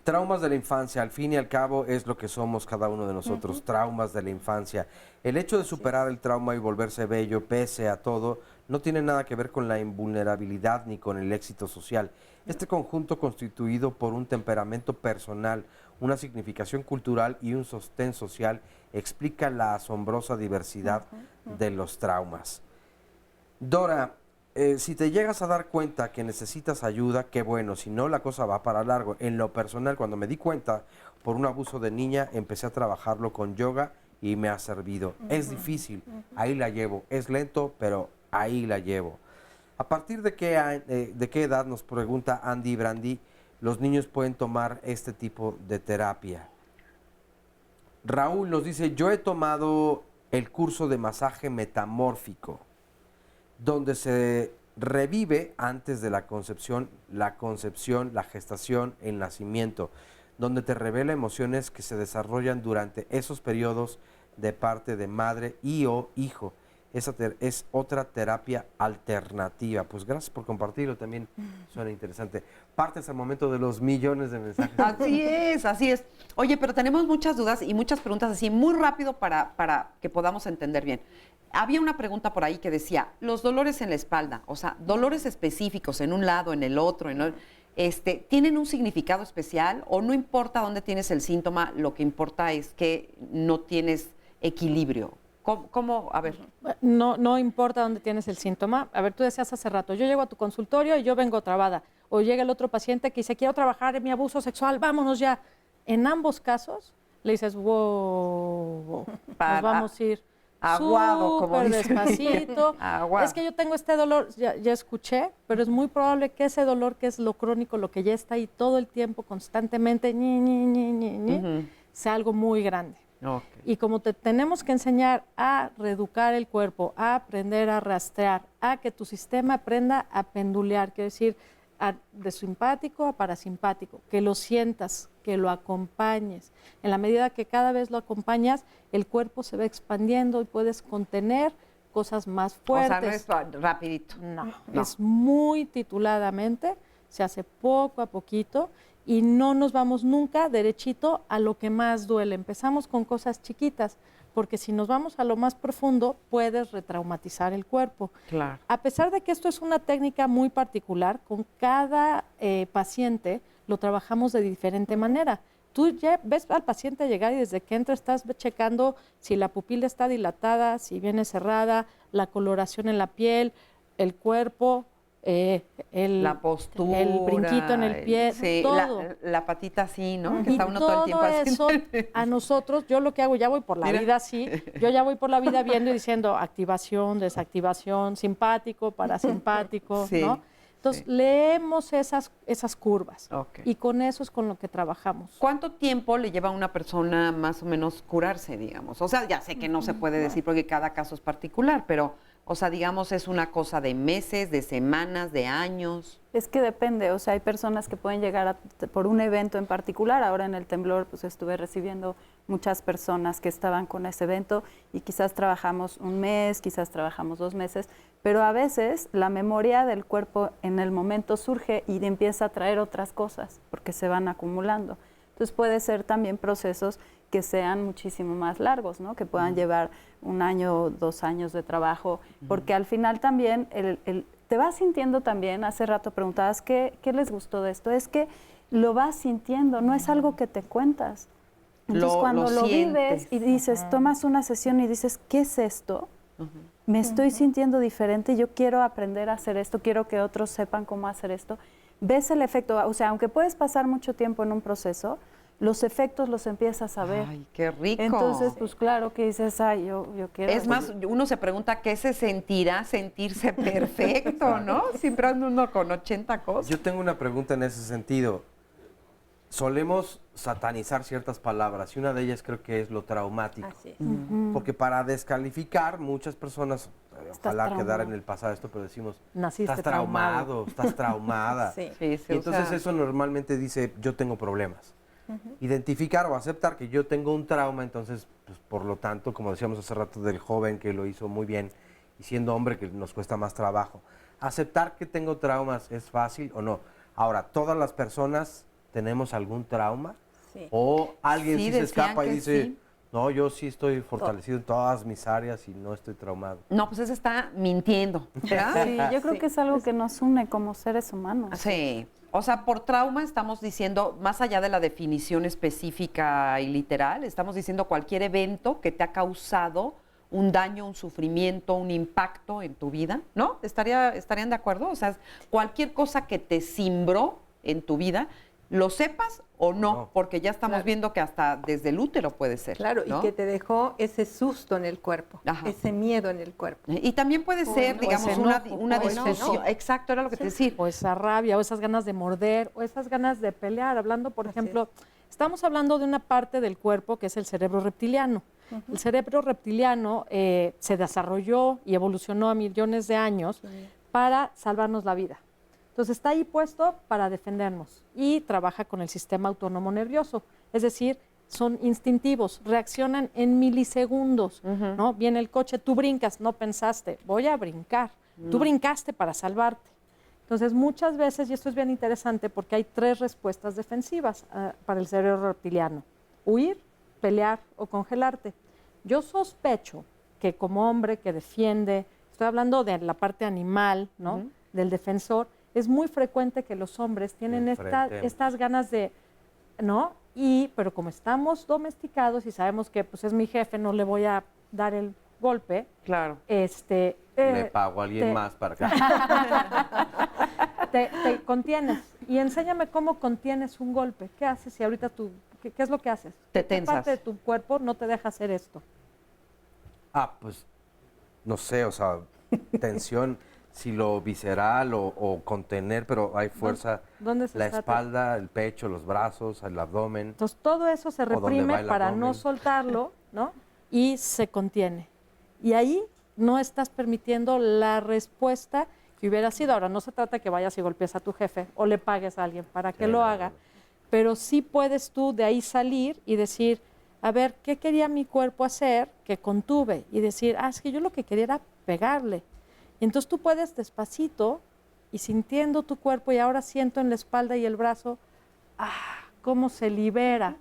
traumas de la infancia, al fin y al cabo es lo que somos cada uno de nosotros, traumas de la infancia. El hecho de superar el trauma y volverse bello, pese a todo, no tiene nada que ver con la invulnerabilidad ni con el éxito social. Este conjunto, constituido por un temperamento personal, una significación cultural y un sostén social, explica la asombrosa diversidad de los traumas. Dora, si te llegas a dar cuenta que necesitas ayuda, qué bueno, si no la cosa va para largo. En lo personal, cuando me di cuenta por un abuso de niña, empecé a trabajarlo con yoga y me ha servido. Es difícil, ahí la llevo, es lento, pero ahí la llevo. ¿A partir de qué edad, nos pregunta Andy Brandy, los niños pueden tomar este tipo de terapia? Raúl nos dice, yo he tomado el curso de masaje metamórfico, donde se revive antes de la concepción, la gestación, el nacimiento, donde te revela emociones que se desarrollan durante esos periodos de parte de madre y o hijo. Esa es otra terapia alternativa. Pues gracias por compartirlo, también suena interesante. Parte hasta el momento de los millones de mensajes. Así es, así es. Oye, pero tenemos muchas dudas y muchas preguntas así, muy rápido para que podamos entender bien. Había una pregunta por ahí que decía, los dolores en la espalda, o sea, dolores específicos en un lado, en el otro, ¿tienen un significado especial o no importa dónde tienes el síntoma, lo que importa es que no tienes equilibrio? ¿Cómo? A ver. No importa dónde tienes el síntoma. A ver, tú decías hace rato, yo llego a tu consultorio y yo vengo trabada. O llega el otro paciente que dice, quiero trabajar en mi abuso sexual, vámonos ya. En ambos casos, le dices, wow, nos vamos a ir Aguado, como súper dicen. despacito. Aguado. Es que yo tengo este dolor, ya escuché, pero es muy probable que ese dolor, que es lo crónico, lo que ya está ahí todo el tiempo, constantemente, sea algo muy grande. Okay. Y como te tenemos que enseñar a reeducar el cuerpo, a aprender a rastrear, a que tu sistema aprenda a pendulear, quiere decir, de simpático a parasimpático, que lo sientas, que lo acompañes. En la medida que cada vez lo acompañas, el cuerpo se va expandiendo y puedes contener cosas más fuertes. O sea, no es rapidito. No, es muy tituladamente, se hace poco a poquito y no nos vamos nunca derechito a lo que más duele. Empezamos con cosas chiquitas, porque si nos vamos a lo más profundo, puedes retraumatizar el cuerpo. Claro. A pesar de que esto es una técnica muy particular, con cada paciente lo trabajamos de diferente manera. Tú ya ves al paciente llegar y desde que entra estás checando si la pupila está dilatada, si viene cerrada, la coloración en la piel, el cuerpo, la postura, el brinquito en el pie, sí, todo. la patita así, ¿no? Que Y está uno todo el tiempo eso, haciendo. a nosotros, yo lo que hago, ya voy por la vida así, yo ya voy por la vida viendo y diciendo activación, desactivación, simpático, parasimpático, Sí, ¿no? Entonces, leemos esas curvas y con eso es con lo que trabajamos. ¿Cuánto tiempo le lleva a una persona más o menos curarse, digamos? O sea, ya sé que no se puede decir porque cada caso es particular, pero, o sea, digamos, es una cosa de meses, de semanas, de años. Es que depende, o sea, hay personas que pueden llegar por un evento en particular. Ahora en el temblor, pues estuve recibiendo muchas personas que estaban con ese evento y quizás trabajamos un mes, quizás trabajamos 2 meses, pero a veces la memoria del cuerpo en el momento surge y empieza a traer otras cosas porque se van acumulando. Entonces puede ser también procesos que sean muchísimo más largos, ¿no? Que puedan llevar 1 año, 2 años de trabajo, porque al final también te vas sintiendo también, hace rato preguntabas, ¿qué les gustó de esto? Es que lo vas sintiendo, no es algo que te cuentas. Entonces cuando lo vives y dices, tomas una sesión y dices, ¿qué es esto? Me estoy sintiendo diferente, yo quiero aprender a hacer esto, quiero que otros sepan cómo hacer esto. Ves el efecto, o sea, aunque puedes pasar mucho tiempo en un proceso, los efectos los empiezas a ver. ¡Ay, qué rico! Entonces, pues claro que dices, ay, yo quiero... Es más, uno se pregunta qué se sentirá sentirse perfecto, ¿no? Siempre anda uno con 80 cosas. Yo tengo una pregunta en ese sentido. Solemos satanizar ciertas palabras y una de ellas creo que es lo traumático. Así es. Porque para descalificar, muchas personas, ojalá traumado. quedara en el pasado esto, pero decimos, Naciste estás traumado, estás traumada. Sí. Sí, Y entonces eso normalmente dice, yo tengo problemas. Identificar o aceptar que yo tengo un trauma, entonces, pues, por lo tanto, como decíamos hace rato del joven que lo hizo muy bien y siendo hombre que nos cuesta más trabajo, aceptar que tengo traumas es fácil o no. Ahora, ¿todas las personas tenemos algún trauma? Sí. ¿O alguien sí se decían escapa y que dice, sí. no, yo sí estoy fortalecido en todas mis áreas y no estoy traumado? No, pues ese está mintiendo, ¿verdad? Sí, yo creo que es algo que nos une como seres humanos. Sí. O sea, por trauma estamos diciendo, más allá de la definición específica y literal, estamos diciendo cualquier evento que te ha causado un daño, un sufrimiento, un impacto en tu vida, ¿no? ¿Estarían de acuerdo? O sea, cualquier cosa que te cimbró en tu vida, lo sepas o no, porque ya estamos viendo que hasta desde el útero puede ser. Claro, ¿no? y que te dejó ese susto en el cuerpo, Ajá. ese miedo en el cuerpo. Y también puede ser, digamos, ese una enojo, disfunción. Exacto, era lo que te decía. O esa rabia, o esas ganas de morder, o esas ganas de pelear. Hablando, por ejemplo, estamos hablando de una parte del cuerpo que es el cerebro reptiliano. El cerebro reptiliano se desarrolló y evolucionó a millones de años para salvarnos la vida. Entonces está ahí puesto para defendernos y trabaja con el sistema autónomo nervioso. Es decir, son instintivos, reaccionan en milisegundos, ¿no? Viene el coche, tú brincas, no pensaste, voy a brincar. Tú brincaste para salvarte. Entonces, muchas veces, y esto es bien interesante porque hay 3 respuestas defensivas para el cerebro reptiliano: huir, pelear o congelarte. Yo sospecho que como hombre que defiende, estoy hablando de la parte animal, ¿no? Del defensor, es muy frecuente que los hombres tienen estas ganas de, ¿no? Pero como estamos domesticados y sabemos que pues es mi jefe, no le voy a dar el golpe. Claro. Me pago a alguien más para acá. Te contienes. Y enséñame cómo contienes un golpe. ¿Qué haces si ahorita tú, qué es lo que haces? Te ¿Qué tensas. parte de tu cuerpo no te deja hacer esto? Pues, no sé, o sea, tensión, si lo visceral o contener, pero hay fuerza. ¿Dónde se la está? espalda, el pecho, los brazos, el abdomen. Entonces todo eso se reprime para no abdomen. soltarlo, ¿no? Y se contiene. Y ahí no estás permitiendo la respuesta que hubiera sido. Ahora, no se trata de que vayas y golpees a tu jefe o le pagues a alguien para que lo haga, pero sí puedes tú de ahí salir y decir, a ver, ¿qué quería mi cuerpo hacer que contuve? Y decir, es que yo lo que quería era pegarle. Y entonces tú puedes despacito y sintiendo tu cuerpo, y ahora siento en la espalda y el brazo, cómo se libera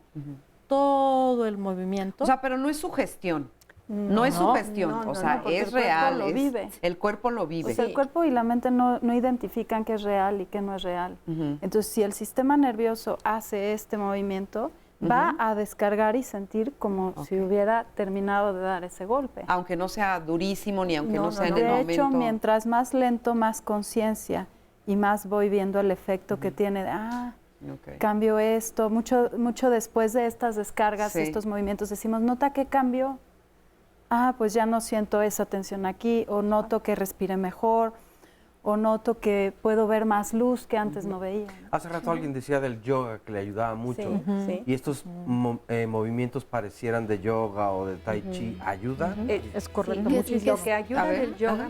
todo el movimiento. O sea, pero no es sugestión. No es sugestión, o sea, es real. Lo vive. El cuerpo lo vive. O sea, el cuerpo y la mente no identifican qué es real y qué no es real. Entonces, si el sistema nervioso hace este movimiento, va a descargar y sentir como si hubiera terminado de dar ese golpe. Aunque no sea durísimo ni aunque no sea en el momento. De hecho, mientras más lento, más conciencia y más voy viendo el efecto que tiene de, cambio esto. Mucho después de estas descargas, estos movimientos, decimos, ¿nota qué cambió? Pues ya no siento esa tensión aquí, o noto que respiré mejor, o noto que puedo ver más luz que antes no veía. Hace rato alguien decía del yoga que le ayudaba mucho. Y estos movimientos parecieran de yoga o de tai chi, ¿ayuda? Es correcto. Lo que ayuda del yoga,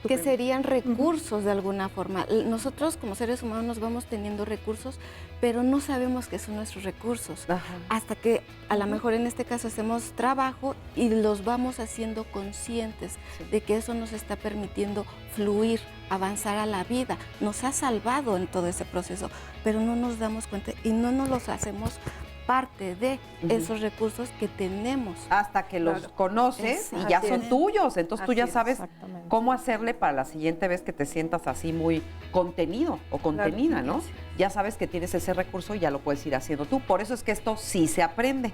que serían recursos de alguna forma. Nosotros como seres humanos vamos teniendo recursos, pero no sabemos qué son nuestros recursos. Hasta que a lo mejor en este caso hacemos trabajo y los vamos haciendo conscientes de que eso nos está permitiendo fluir, avanzar a la vida. Nos ha salvado en todo ese proceso, pero no nos damos cuenta y no nos los hacemos parte de esos recursos que tenemos. Hasta que los conoces y ya son tuyos. Entonces tú ya sabes cómo hacerle para la siguiente vez que te sientas así muy contenido o contenida, ¿no? Ya sabes que tienes ese recurso y ya lo puedes ir haciendo tú. Por eso es que esto sí se aprende.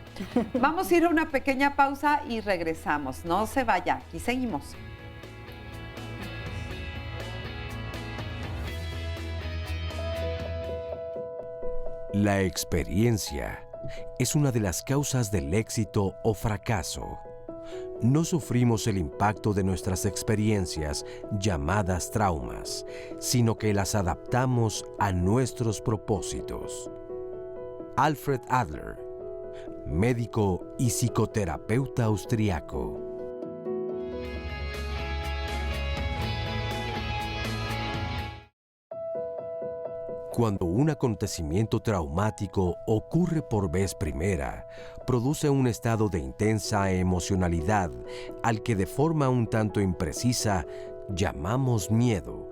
Vamos a ir a una pequeña pausa y regresamos. No se vaya, aquí seguimos. La experiencia es una de las causas del éxito o fracaso. No sufrimos el impacto de nuestras experiencias, llamadas traumas, sino que las adaptamos a nuestros propósitos. Alfred Adler, médico y psicoterapeuta austriaco. Cuando un acontecimiento traumático ocurre por vez primera, produce un estado de intensa emocionalidad al que de forma un tanto imprecisa llamamos miedo.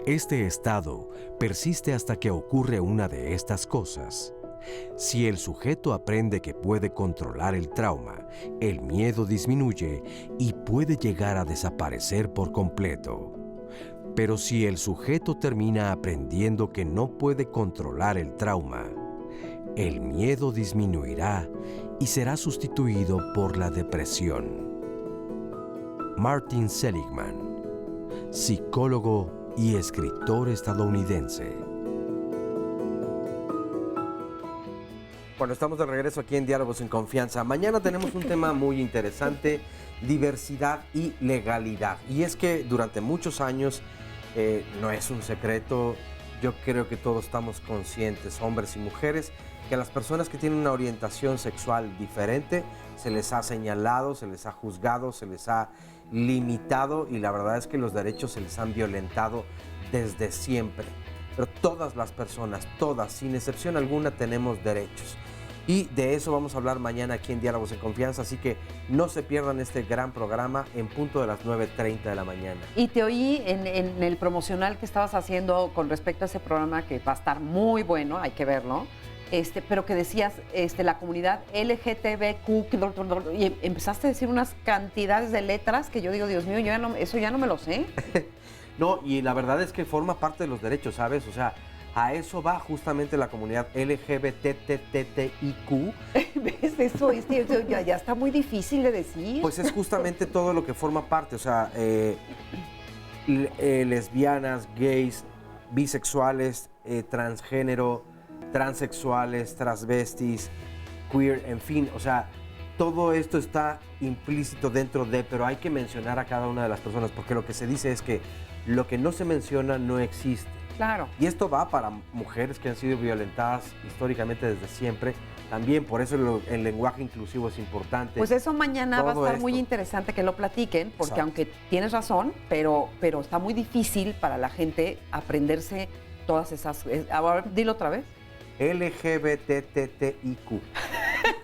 Este estado persiste hasta que ocurre una de estas cosas. Si el sujeto aprende que puede controlar el trauma, el miedo disminuye y puede llegar a desaparecer por completo. Pero si el sujeto termina aprendiendo que no puede controlar el trauma, el miedo disminuirá y será sustituido por la depresión. Martin Seligman, psicólogo y escritor estadounidense. Bueno, estamos de regreso aquí en Diálogos en Confianza. Mañana tenemos un tema muy interesante, diversidad y legalidad. Y es que durante muchos años, no es un secreto, yo creo que todos estamos conscientes, hombres y mujeres, que a las personas que tienen una orientación sexual diferente se les ha señalado, se les ha juzgado, se les ha limitado y la verdad es que los derechos se les han violentado desde siempre. Pero todas las personas, todas, sin excepción alguna, tenemos derechos. Y de eso vamos a hablar mañana aquí en Diálogos en Confianza, así que no se pierdan este gran programa en punto de las 9:30 de la mañana. Y te oí en el promocional que estabas haciendo con respecto a ese programa que va a estar muy bueno, hay que verlo, pero que decías la comunidad LGTBQ, y empezaste a decir unas cantidades de letras que yo digo, Dios mío, eso ya no me lo sé. No, y la verdad es que forma parte de los derechos, ¿sabes? O sea, a eso va justamente la comunidad LGBTTTIQ. ¿Ves? Eso ya está muy difícil de decir. Pues es justamente todo lo que forma parte, o sea, lesbianas, gays, bisexuales, transgénero, transexuales, transvestis, queer, en fin, o sea, todo esto está implícito dentro de, pero hay que mencionar a cada una de las personas, porque lo que se dice es que lo que no se menciona no existe. Claro. Y esto va para mujeres que han sido violentadas históricamente desde siempre. También por eso el lenguaje inclusivo es importante. Pues eso mañana va a Todo estar muy esto. interesante que lo platiquen, porque Exacto. aunque tienes razón, pero está muy difícil para la gente aprenderse todas esas... Ahora, dilo otra vez. LGBTTIQ.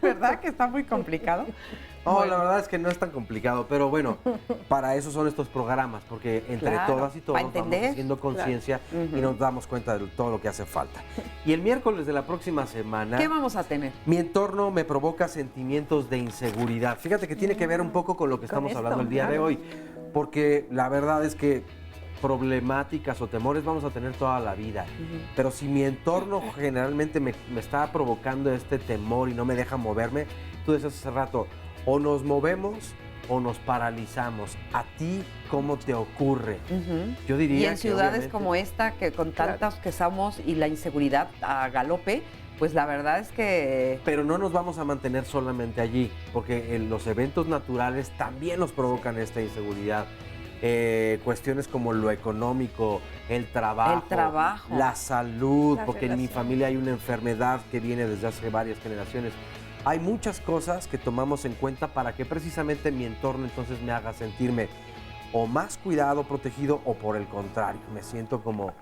¿Verdad que está muy complicado? No, Bueno. la verdad es que no es tan complicado, pero bueno, para eso son estos programas, porque entre Claro, todas y todos para vamos entender. haciendo conciencia Claro. y nos damos cuenta de todo lo que hace falta. Y el miércoles de la próxima semana... ¿Qué vamos a tener? Mi entorno me provoca sentimientos de inseguridad. Fíjate que tiene que ver un poco con lo que estamos hablando el día de hoy, porque la verdad es que problemáticas o temores vamos a tener toda la vida, pero si mi entorno generalmente me está provocando este temor y no me deja moverme, tú decías hace rato, o nos movemos o nos paralizamos. ¿A ti cómo te ocurre? Yo diría Y en que ciudades obviamente- como esta, que con tantas que somos y la inseguridad a galope, pues la verdad es que... Pero no nos vamos a mantener solamente allí, porque los eventos naturales también nos provocan esta inseguridad. Cuestiones como lo económico, el trabajo, la salud, Las porque en mi relaciones. familia hay una enfermedad que viene desde hace varias generaciones. Hay muchas cosas que tomamos en cuenta para que precisamente mi entorno entonces me haga sentirme o más cuidado, protegido, o por el contrario, me siento como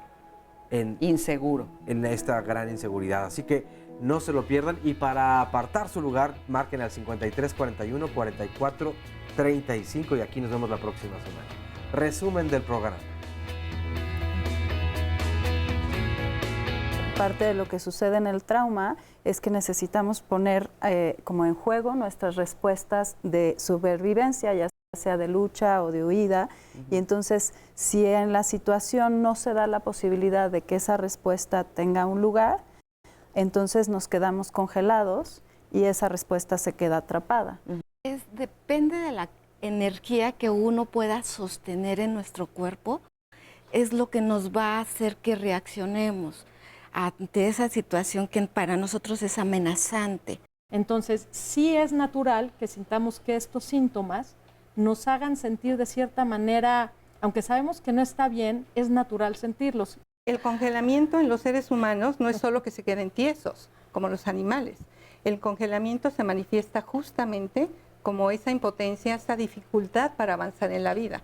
inseguro en esta gran inseguridad. Así que no se lo pierdan, y para apartar su lugar, marquen al 53 41 44 35 y aquí nos vemos la próxima semana. Resumen del programa. Parte de lo que sucede en el trauma es que necesitamos poner como en juego nuestras respuestas de supervivencia, ya sea de lucha o de huida, y entonces si en la situación no se da la posibilidad de que esa respuesta tenga un lugar, entonces nos quedamos congelados y esa respuesta se queda atrapada. Depende de la energía que uno pueda sostener en nuestro cuerpo, es lo que nos va a hacer que reaccionemos ante esa situación que para nosotros es amenazante. Entonces, sí es natural que sintamos que estos síntomas nos hagan sentir de cierta manera, aunque sabemos que no está bien, es natural sentirlos. El congelamiento en los seres humanos no es solo que se queden tiesos, como los animales. El congelamiento se manifiesta justamente como esa impotencia, esa dificultad para avanzar en la vida.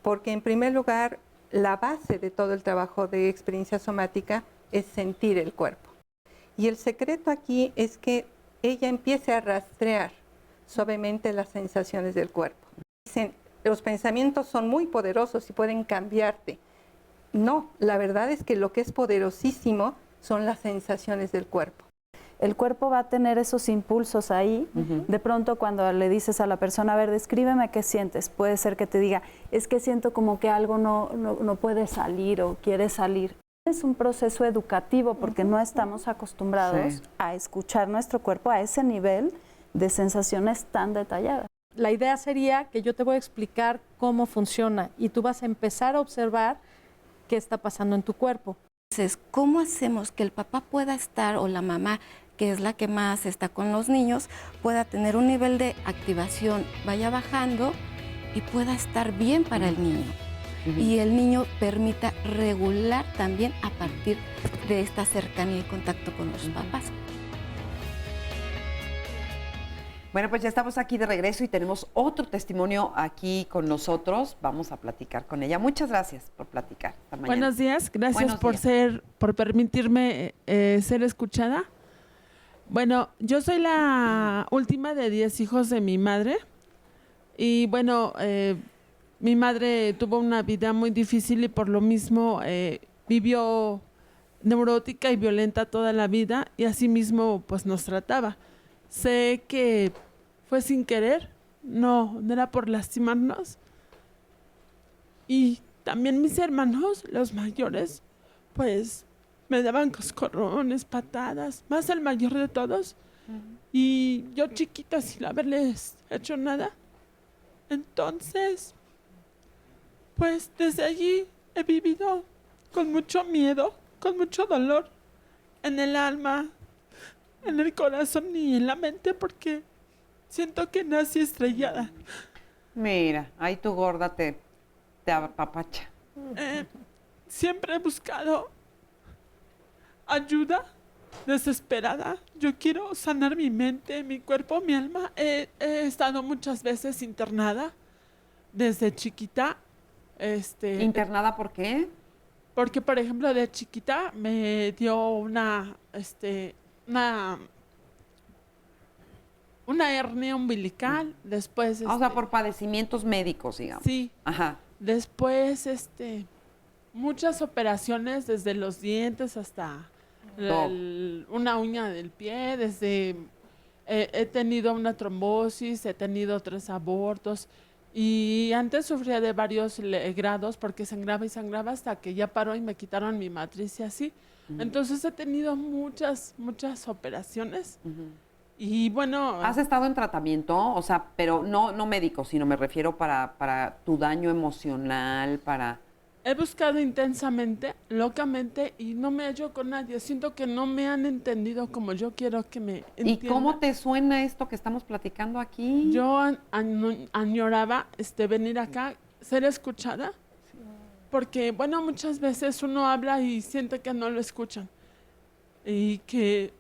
Porque en primer lugar, la base de todo el trabajo de experiencia somática es sentir el cuerpo. Y el secreto aquí es que ella empiece a rastrear suavemente las sensaciones del cuerpo. Dicen, los pensamientos son muy poderosos y pueden cambiarte. No, la verdad es que lo que es poderosísimo son las sensaciones del cuerpo. El cuerpo va a tener esos impulsos ahí. De pronto cuando le dices a la persona, a ver, descríbeme qué sientes, puede ser que te diga, es que siento como que algo no puede salir o quiere salir. Es un proceso educativo porque no estamos acostumbrados a escuchar nuestro cuerpo a ese nivel de sensaciones tan detalladas. La idea sería que yo te voy a explicar cómo funciona y tú vas a empezar a observar qué está pasando en tu cuerpo. Entonces, ¿cómo hacemos que el papá pueda estar, o la mamá, que es la que más está con los niños, pueda tener un nivel de activación, vaya bajando y pueda estar bien para el niño? Y el niño permita regular también a partir de esta cercanía y contacto con los papás. Bueno, pues ya estamos aquí de regreso y tenemos otro testimonio aquí con nosotros. Vamos a platicar con ella. Muchas gracias por platicar esta mañana. Buenos días, gracias Buenos días. por permitirme ser escuchada. Bueno, yo soy la última de 10 hijos de mi madre y bueno, mi madre tuvo una vida muy difícil y por lo mismo vivió neurótica y violenta toda la vida y así mismo pues nos trataba. Sé que fue sin querer, no era por lastimarnos. Y también mis hermanos, los mayores, pues me daban coscorrones, patadas, más el mayor de todos. Y yo chiquita sin haberles hecho nada. Entonces, pues desde allí he vivido con mucho miedo, con mucho dolor en el alma, en el corazón y en la mente, porque siento que nací estrellada. Mira, ahí tu gorda te apapacha. Siempre he buscado ayuda desesperada. Yo quiero sanar mi mente, mi cuerpo, mi alma. He estado muchas veces internada desde chiquita. ¿Internada por qué? Porque, por ejemplo, de chiquita me dio una hernia umbilical, después... o sea, por padecimientos médicos, digamos. Sí. Ajá. Después, muchas operaciones desde los dientes hasta una uña del pie, he tenido una trombosis, he tenido 3 abortos y antes sufría de varios grados porque sangraba y sangraba hasta que ya paró y me quitaron mi matriz y así. Entonces he tenido muchas operaciones. Y bueno... ¿Has estado en tratamiento? O sea, pero no médico, sino me refiero para tu daño emocional, para... He buscado intensamente, locamente, y no me hallo con nadie. Siento que no me han entendido como yo quiero que me entiendan. ¿Y cómo te suena esto que estamos platicando aquí? Yo añoraba venir acá, ser escuchada, porque, bueno, muchas veces uno habla y siente que no lo escuchan. Y que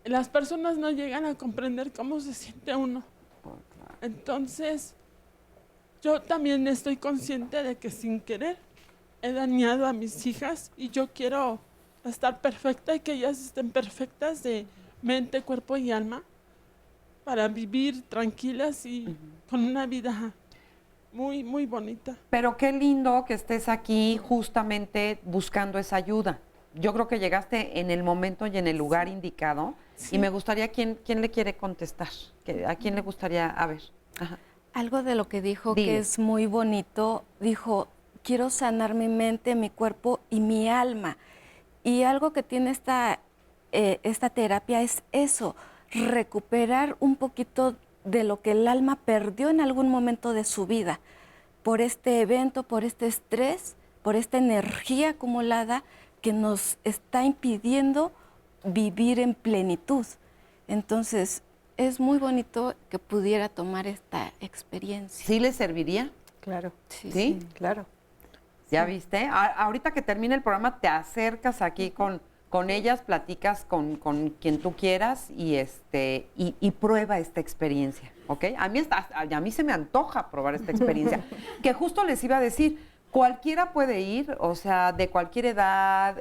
las personas no llegan a comprender cómo se siente uno. Entonces, yo también estoy consciente de que sin querer he dañado a mis hijas y yo quiero estar perfecta y que ellas estén perfectas de mente, cuerpo y alma para vivir tranquilas y con una vida muy, muy bonita. Pero qué lindo que estés aquí justamente buscando esa ayuda. Yo creo que llegaste en el momento y en el lugar indicado. Sí. Y me gustaría, ¿quién le quiere contestar? ¿A quién le gustaría? A ver. Ajá. Algo de lo que dijo que es muy bonito, dijo, quiero sanar mi mente, mi cuerpo y mi alma. Y algo que tiene esta terapia es eso, recuperar un poquito de lo que el alma perdió en algún momento de su vida, por este evento, por este estrés, por esta energía acumulada que nos está impidiendo vivir en plenitud. Entonces, es muy bonito que pudiera tomar esta experiencia. ¿Sí le serviría? Claro. ¿Sí? Claro. ¿Ya viste? Ahorita que termine el programa, te acercas aquí con ellas, platicas con quien tú quieras y prueba esta experiencia, ¿ok? A mí se me antoja probar esta experiencia. Que justo les iba a decir, cualquiera puede ir, o sea, de cualquier edad,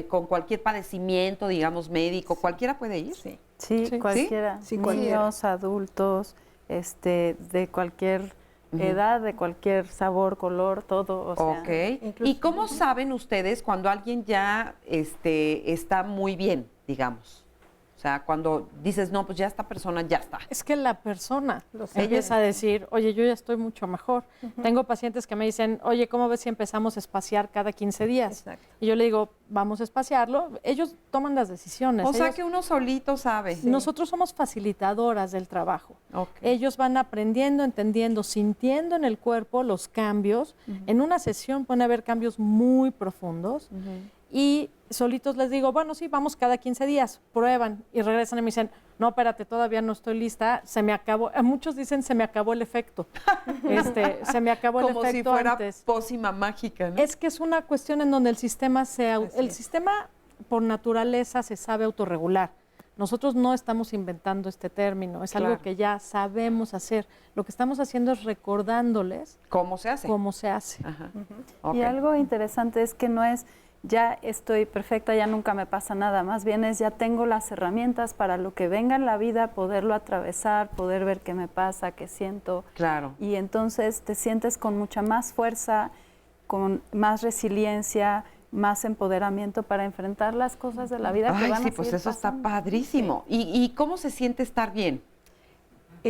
con cualquier padecimiento, digamos, médico, cualquiera puede ir. Sí, cualquiera. Sí, niños, adultos, de cualquier edad, de cualquier sabor, color, todo. O sea, ok. ¿Y cómo saben ustedes cuando alguien ya está muy bien, digamos? O sea, cuando dices, no, pues ya esta persona ya está. Es que la persona empieza a decir, oye, yo ya estoy mucho mejor. Tengo pacientes que me dicen, oye, ¿cómo ves si empezamos a espaciar cada 15 días? Exacto. Y yo le digo, vamos a espaciarlo. Ellos toman las decisiones. O sea, que uno solito sabe. Nosotros somos facilitadoras del trabajo. Okay. Ellos van aprendiendo, entendiendo, sintiendo en el cuerpo los cambios. En una sesión pueden haber cambios muy profundos. Y solitos les digo, bueno, sí, vamos cada 15 días, prueban y regresan y me dicen, no, espérate, todavía no estoy lista, se me acabó. Muchos dicen, se me acabó el efecto. Se me acabó el efecto como si fuera antes. pócima mágica, ¿no? Es que es una cuestión en donde el sistema sistema por naturaleza se sabe autorregular. Nosotros no estamos inventando este término, es algo que ya sabemos hacer. Lo que estamos haciendo es recordándoles cómo se hace. Cómo se hace. Ajá. Y algo interesante es que no es ya estoy perfecta, ya nunca me pasa nada, más bien es ya tengo las herramientas para lo que venga en la vida, poderlo atravesar, poder ver qué me pasa, qué siento. Claro. Y entonces te sientes con mucha más fuerza, con más resiliencia, más empoderamiento para enfrentar las cosas de la vida que van a pues seguir eso pasando. está padrísimo. Sí. ¿Y cómo se siente estar bien?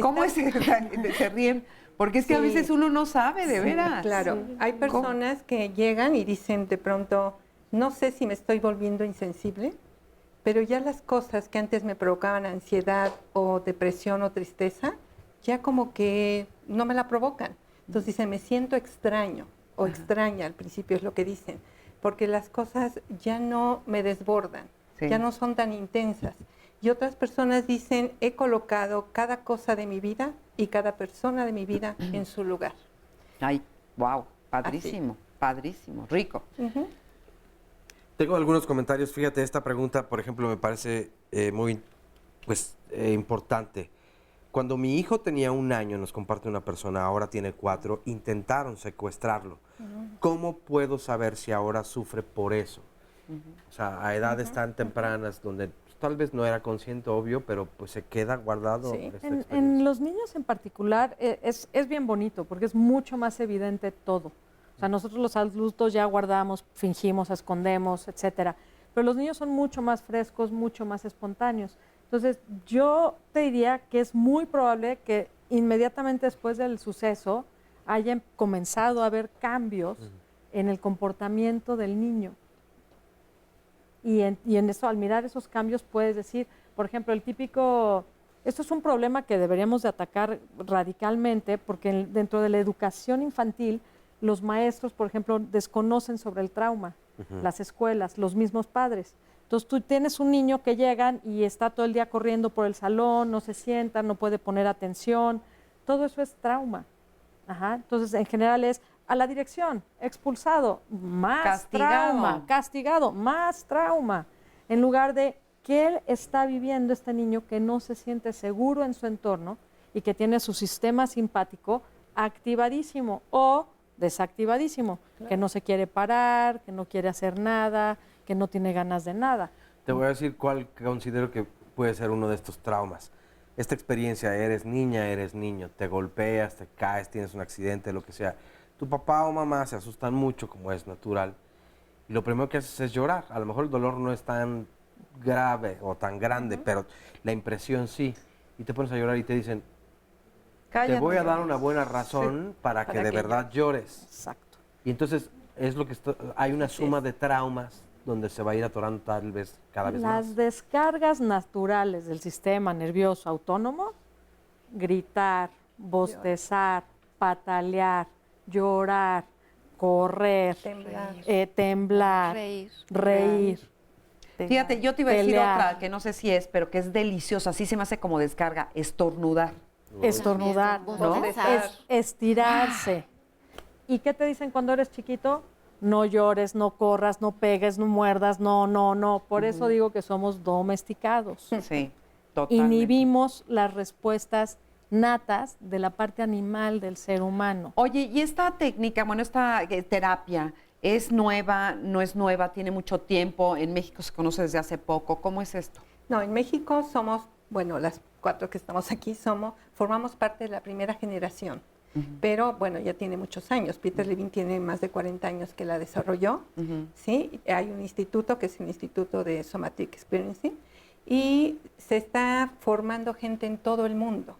¿Cómo se ríen? Porque es que a veces uno no sabe, de veras. Claro, hay personas que llegan y dicen de pronto, no sé si me estoy volviendo insensible, pero ya las cosas que antes me provocaban ansiedad o depresión o tristeza, ya como que no me la provocan. Entonces dicen, me siento extraño o extraña, al principio es lo que dicen, porque las cosas ya no me desbordan, ya no son tan intensas. Y otras personas dicen, he colocado cada cosa de mi vida y cada persona de mi vida en su lugar. Ay, wow, padrísimo, padrísimo, rico. Tengo algunos comentarios. Fíjate, esta pregunta, por ejemplo, me parece muy importante. Cuando mi hijo tenía 1 año, nos comparte una persona, ahora tiene 4, intentaron secuestrarlo. ¿Cómo puedo saber si ahora sufre por eso? O sea, a edades tan tempranas donde tal vez no era consciente, obvio, pero pues se queda guardado. Sí. En los niños en particular es bien bonito porque es mucho más evidente todo. O sea, nosotros los adultos ya guardamos, fingimos, escondemos, etcétera. Pero los niños son mucho más frescos, mucho más espontáneos. Entonces, yo te diría que es muy probable que inmediatamente después del suceso hayan comenzado a haber cambios en el comportamiento del niño. Y en eso, al mirar esos cambios, puedes decir, por ejemplo, el típico, esto es un problema que deberíamos de atacar radicalmente, porque dentro de la educación infantil, los maestros, por ejemplo, desconocen sobre el trauma, las escuelas, los mismos padres. Entonces, tú tienes un niño que llegan y está todo el día corriendo por el salón, no se sienta, no puede poner atención, todo eso es trauma. Entonces, en general es a la dirección, expulsado, más castigado. Castigado, más trauma, en lugar de qué está viviendo este niño que no se siente seguro en su entorno y que tiene su sistema simpático activadísimo o desactivadísimo, que no se quiere parar, que no quiere hacer nada, que no tiene ganas de nada. Te voy a decir cuál considero que puede ser uno de estos traumas. Esta experiencia, eres niña, eres niño, te golpeas, te caes, tienes un accidente, lo que sea. Tu papá o mamá se asustan mucho, como es natural, y lo primero que haces es llorar. A lo mejor el dolor no es tan grave o tan grande, pero la impresión sí. Y te pones a llorar y te dicen, cállate, te voy a dar una buena razón para que de verdad llores. Exacto. Y entonces es lo que hay una suma de traumas donde se va a ir atorando tal vez cada vez más. Las descargas naturales del sistema nervioso autónomo, gritar, bostezar, patalear, llorar, correr, temblar, reír. Fíjate, yo te iba a decir pelear. otra que no sé si es, pero que es deliciosa, así se me hace como descarga, estornudar. Estornudar, ¿no? Estirarse. ¿Y qué te dicen cuando eres chiquito? No llores, no corras, no pegues, no muerdas, no. Por eso digo que somos domesticados. Sí, totalmente. Inhibimos las respuestas natas de la parte animal del ser humano. Oye, y esta técnica, bueno, esta terapia, ¿es nueva, no es nueva, tiene mucho tiempo? ¿En México se conoce desde hace poco? ¿Cómo es esto? No, en México somos, bueno, las 4 que estamos aquí formamos parte de la primera generación. Pero bueno, ya tiene muchos años. Peter Levine tiene más de 40 años que la desarrolló. ¿Sí? Hay un instituto que es el Instituto de Somatic Experiencing y se está formando gente en todo el mundo.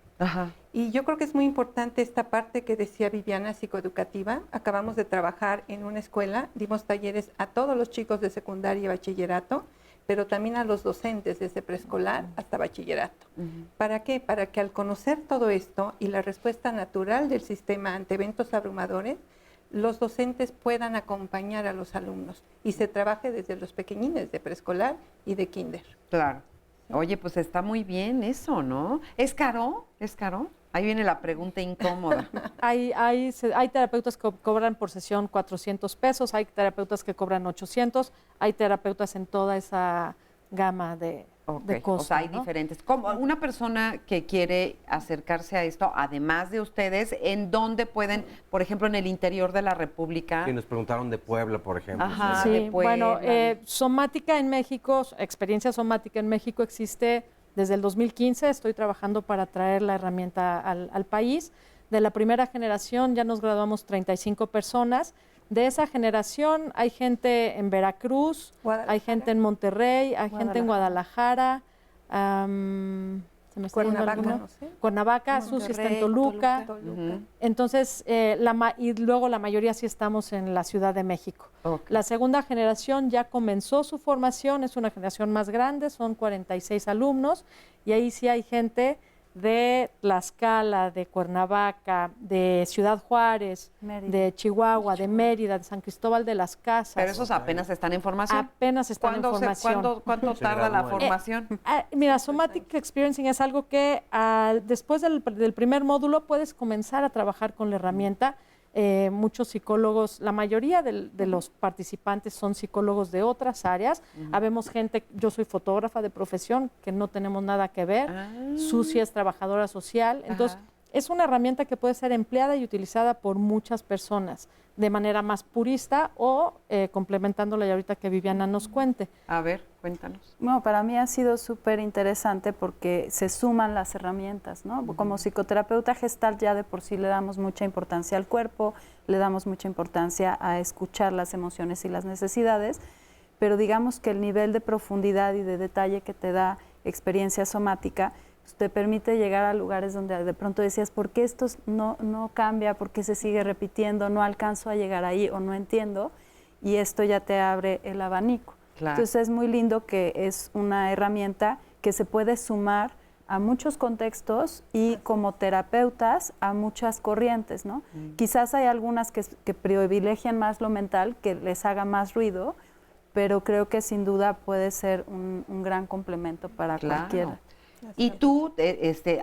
Y yo creo que es muy importante esta parte que decía Viviana, psicoeducativa. Acabamos de trabajar en una escuela, dimos talleres a todos los chicos de secundaria y bachillerato, pero también a los docentes desde preescolar hasta bachillerato. ¿Para qué? Para que al conocer todo esto y la respuesta natural del sistema ante eventos abrumadores, los docentes puedan acompañar a los alumnos y se trabaje desde los pequeñines de preescolar y de kinder. Claro. Oye, pues está muy bien eso, ¿no? ¿Es caro? ¿Es caro? Ahí viene la pregunta incómoda. Hay terapeutas que cobran por sesión 400 pesos, hay terapeutas que cobran 800, hay terapeutas en toda esa gama de costos. O sea, hay ¿no? diferentes. Como una persona que quiere acercarse a esto, además de ustedes, ¿en dónde pueden, por ejemplo, en el interior de la República? Sí, nos preguntaron de Puebla, por ejemplo. Ajá, Sí, de Puebla. bueno, somática en México, experiencia somática en México existe desde el 2015. Estoy trabajando para traer la herramienta al país. De la primera generación ya nos graduamos 35 personas. De esa generación hay gente en Veracruz, hay gente en Monterrey, hay gente en Guadalajara, Cuernavaca, no sé. Cuernavaca, Susi está en Toluca. Entonces, y luego la mayoría sí estamos en la Ciudad de México. La segunda generación ya comenzó su formación, es una generación más grande, son 46 alumnos, y ahí sí hay gente de Tlaxcala, de Cuernavaca, de Ciudad Juárez, de Chihuahua, de Mérida, de San Cristóbal de las Casas. Pero esos apenas están en formación. Apenas están en formación. ¿Cuánto tarda la formación? Mira, Somatic Experiencing es algo que después del primer módulo puedes comenzar a trabajar con la herramienta. Muchos psicólogos, la mayoría de los participantes son psicólogos de otras áreas. Habemos gente, yo soy fotógrafa de profesión, que no tenemos nada que ver. Susi es trabajadora social. Entonces, es una herramienta que puede ser empleada y utilizada por muchas personas de manera más purista o complementándola y ahorita que Viviana nos cuente. A ver, cuéntanos. Bueno, para mí ha sido súper interesante porque se suman las herramientas, ¿no? Como psicoterapeuta gestal ya de por sí le damos mucha importancia al cuerpo, le damos mucha importancia a escuchar las emociones y las necesidades, pero digamos que el nivel de profundidad y de detalle que te da experiencia somática te permite llegar a lugares donde de pronto decías, ¿por qué esto no cambia? ¿Por qué se sigue repitiendo? No alcanzo a llegar ahí o no entiendo. Y esto ya te abre el abanico. Claro. Entonces es muy lindo que es una herramienta que se puede sumar a muchos contextos y como terapeutas a muchas corrientes, ¿no? Quizás hay algunas que privilegian más lo mental, que les haga más ruido, pero creo que sin duda puede ser un gran complemento para cualquiera. Y tú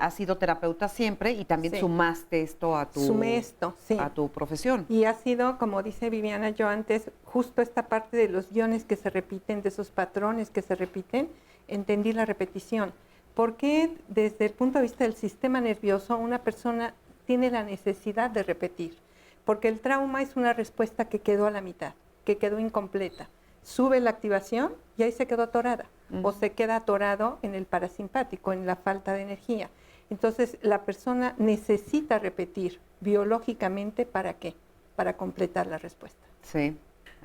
has sido terapeuta siempre y también sumaste esto a tu profesión. Y ha sido, como dice Viviana, yo antes, justo esta parte de los guiones que se repiten, de esos patrones que se repiten, entendí la repetición. Porque desde el punto de vista del sistema nervioso, una persona tiene la necesidad de repetir. Porque el trauma es una respuesta que quedó a la mitad, que quedó incompleta. Sube la activación y ahí se quedó atorada. O se queda atorado en el parasimpático, en la falta de energía. Entonces, la persona necesita repetir biológicamente, ¿para qué? Para completar la respuesta. Sí,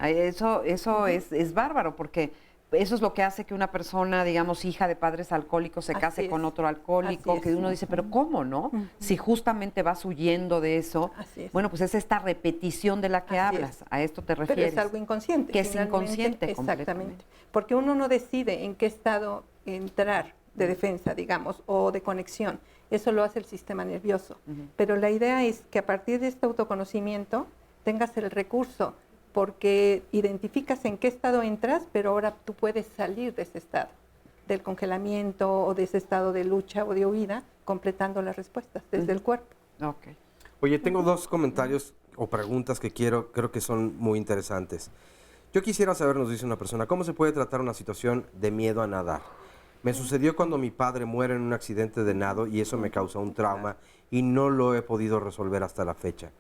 eso es bárbaro, porque eso es lo que hace que una persona, digamos, hija de padres alcohólicos, se case con otro alcohólico, que uno dice, pero ¿cómo, no? Si justamente vas huyendo de eso, bueno, pues es esta repetición de la que hablas, a esto te refieres. Pero es algo inconsciente. Que es inconsciente. Exactamente, porque uno no decide en qué estado entrar de defensa, digamos, o de conexión. Eso lo hace el sistema nervioso. Pero la idea es que a partir de este autoconocimiento tengas el recurso, porque identificas en qué estado entras, pero ahora tú puedes salir de ese estado, del congelamiento o de ese estado de lucha o de huida, completando las respuestas desde el cuerpo. Okay. Oye, tengo dos comentarios o preguntas que creo que son muy interesantes. Yo quisiera saber, nos dice una persona, ¿cómo se puede tratar una situación de miedo a nadar? Me sucedió cuando mi padre muere en un accidente de nado y eso me causó un trauma y no lo he podido resolver hasta la fecha.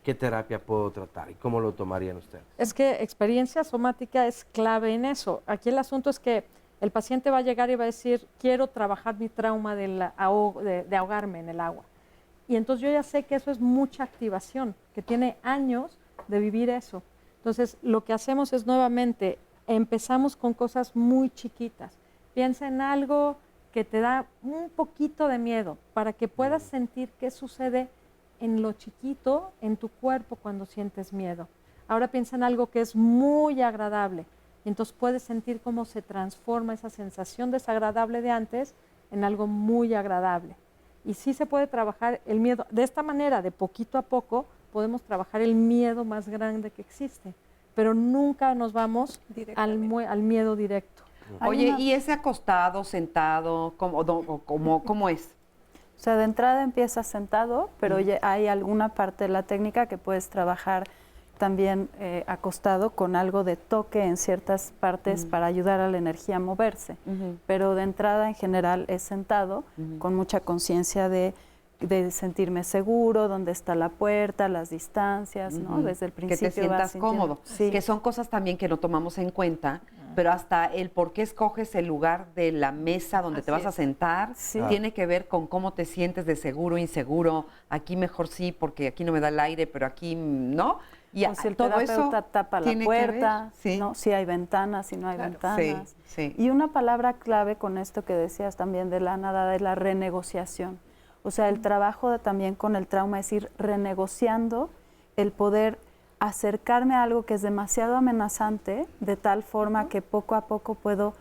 ¿Qué terapia puedo tratar y cómo lo tomarían ustedes? Es que experiencia somática es clave en eso. Aquí el asunto es que el paciente va a llegar y va a decir, quiero trabajar mi trauma de ahogarme en el agua. Y entonces yo ya sé que eso es mucha activación, que tiene años de vivir eso. Entonces lo que hacemos es nuevamente, empezamos con cosas muy chiquitas. Piensa en algo que te da un poquito de miedo para que puedas sentir qué sucede en lo chiquito, en tu cuerpo cuando sientes miedo. Ahora piensa en algo que es muy agradable. Y entonces puedes sentir cómo se transforma esa sensación desagradable de antes en algo muy agradable. Y sí se puede trabajar el miedo. De esta manera, de poquito a poco, podemos trabajar el miedo más grande que existe. Pero nunca nos vamos al miedo directo. Oye, ¿y ese acostado, sentado, cómo es? O sea, de entrada empiezas sentado, pero ya hay alguna parte de la técnica que puedes trabajar también acostado con algo de toque en ciertas partes para ayudar a la energía a moverse. Pero de entrada en general es sentado con mucha conciencia de sentirme seguro, dónde está la puerta, las distancias, ¿no? Desde el principio. Que te sientas cómodo. Sí. Que son cosas también que no tomamos en cuenta, pero hasta el por qué escoges el lugar de la mesa donde te vas a sentar tiene que ver con cómo te sientes de seguro, inseguro. Aquí mejor sí, porque aquí no me da el aire, pero aquí no. Y o si el terapeuta tapa la puerta, ¿no? Si hay ventanas, si no hay ventanas. Y una palabra clave con esto que decías también de la nadada es la renegociación. O sea, el trabajo también con el trauma es ir renegociando el poder acercarme a algo que es demasiado amenazante, de tal forma que poco a poco puedo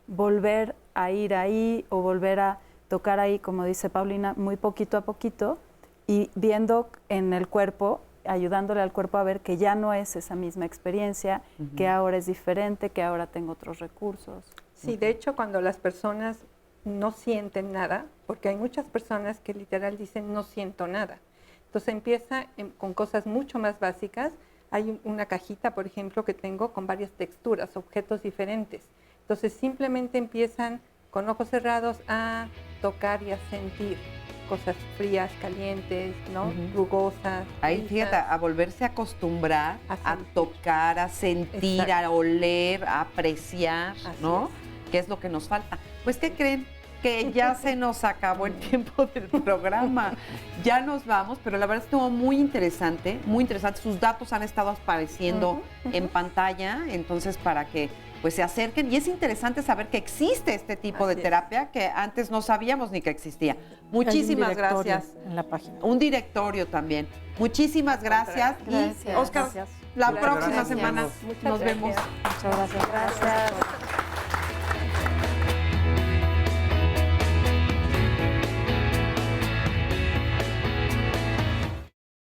volver a ir ahí o volver a tocar ahí, como dice Paulina, muy poquito a poquito y viendo en el cuerpo, ayudándole al cuerpo a ver que ya no es esa misma experiencia, que ahora es diferente, que ahora tengo otros recursos. Sí, de hecho, cuando las personas no sienten nada, porque hay muchas personas que literal dicen no siento nada. Entonces empieza con cosas mucho más básicas. Hay una cajita, por ejemplo, que tengo con varias texturas, objetos diferentes. Entonces simplemente empiezan con ojos cerrados a tocar y a sentir cosas frías, calientes, ¿no? Rugosas. Ahí, lisas. fíjate, a volverse a acostumbrar, a tocar, a sentir, Exacto. a oler, a apreciar, ¿no? ¿Qué es lo que nos falta? Pues, ¿qué creen? Que ya se nos acabó el tiempo del programa. Ya nos vamos, pero la verdad estuvo muy interesante, muy interesante. Sus datos han estado apareciendo en pantalla, entonces para que pues se acerquen. Y es interesante saber que existe este tipo de terapia que antes no sabíamos ni que existía. Muchísimas Hay un directorio gracias. en la página. Un directorio también. Muchísimas gracias. Gracias. Y Oscar, Gracias. la Gracias. próxima Gracias. semana Muchas nos gracias. vemos. Muchas gracias. Gracias.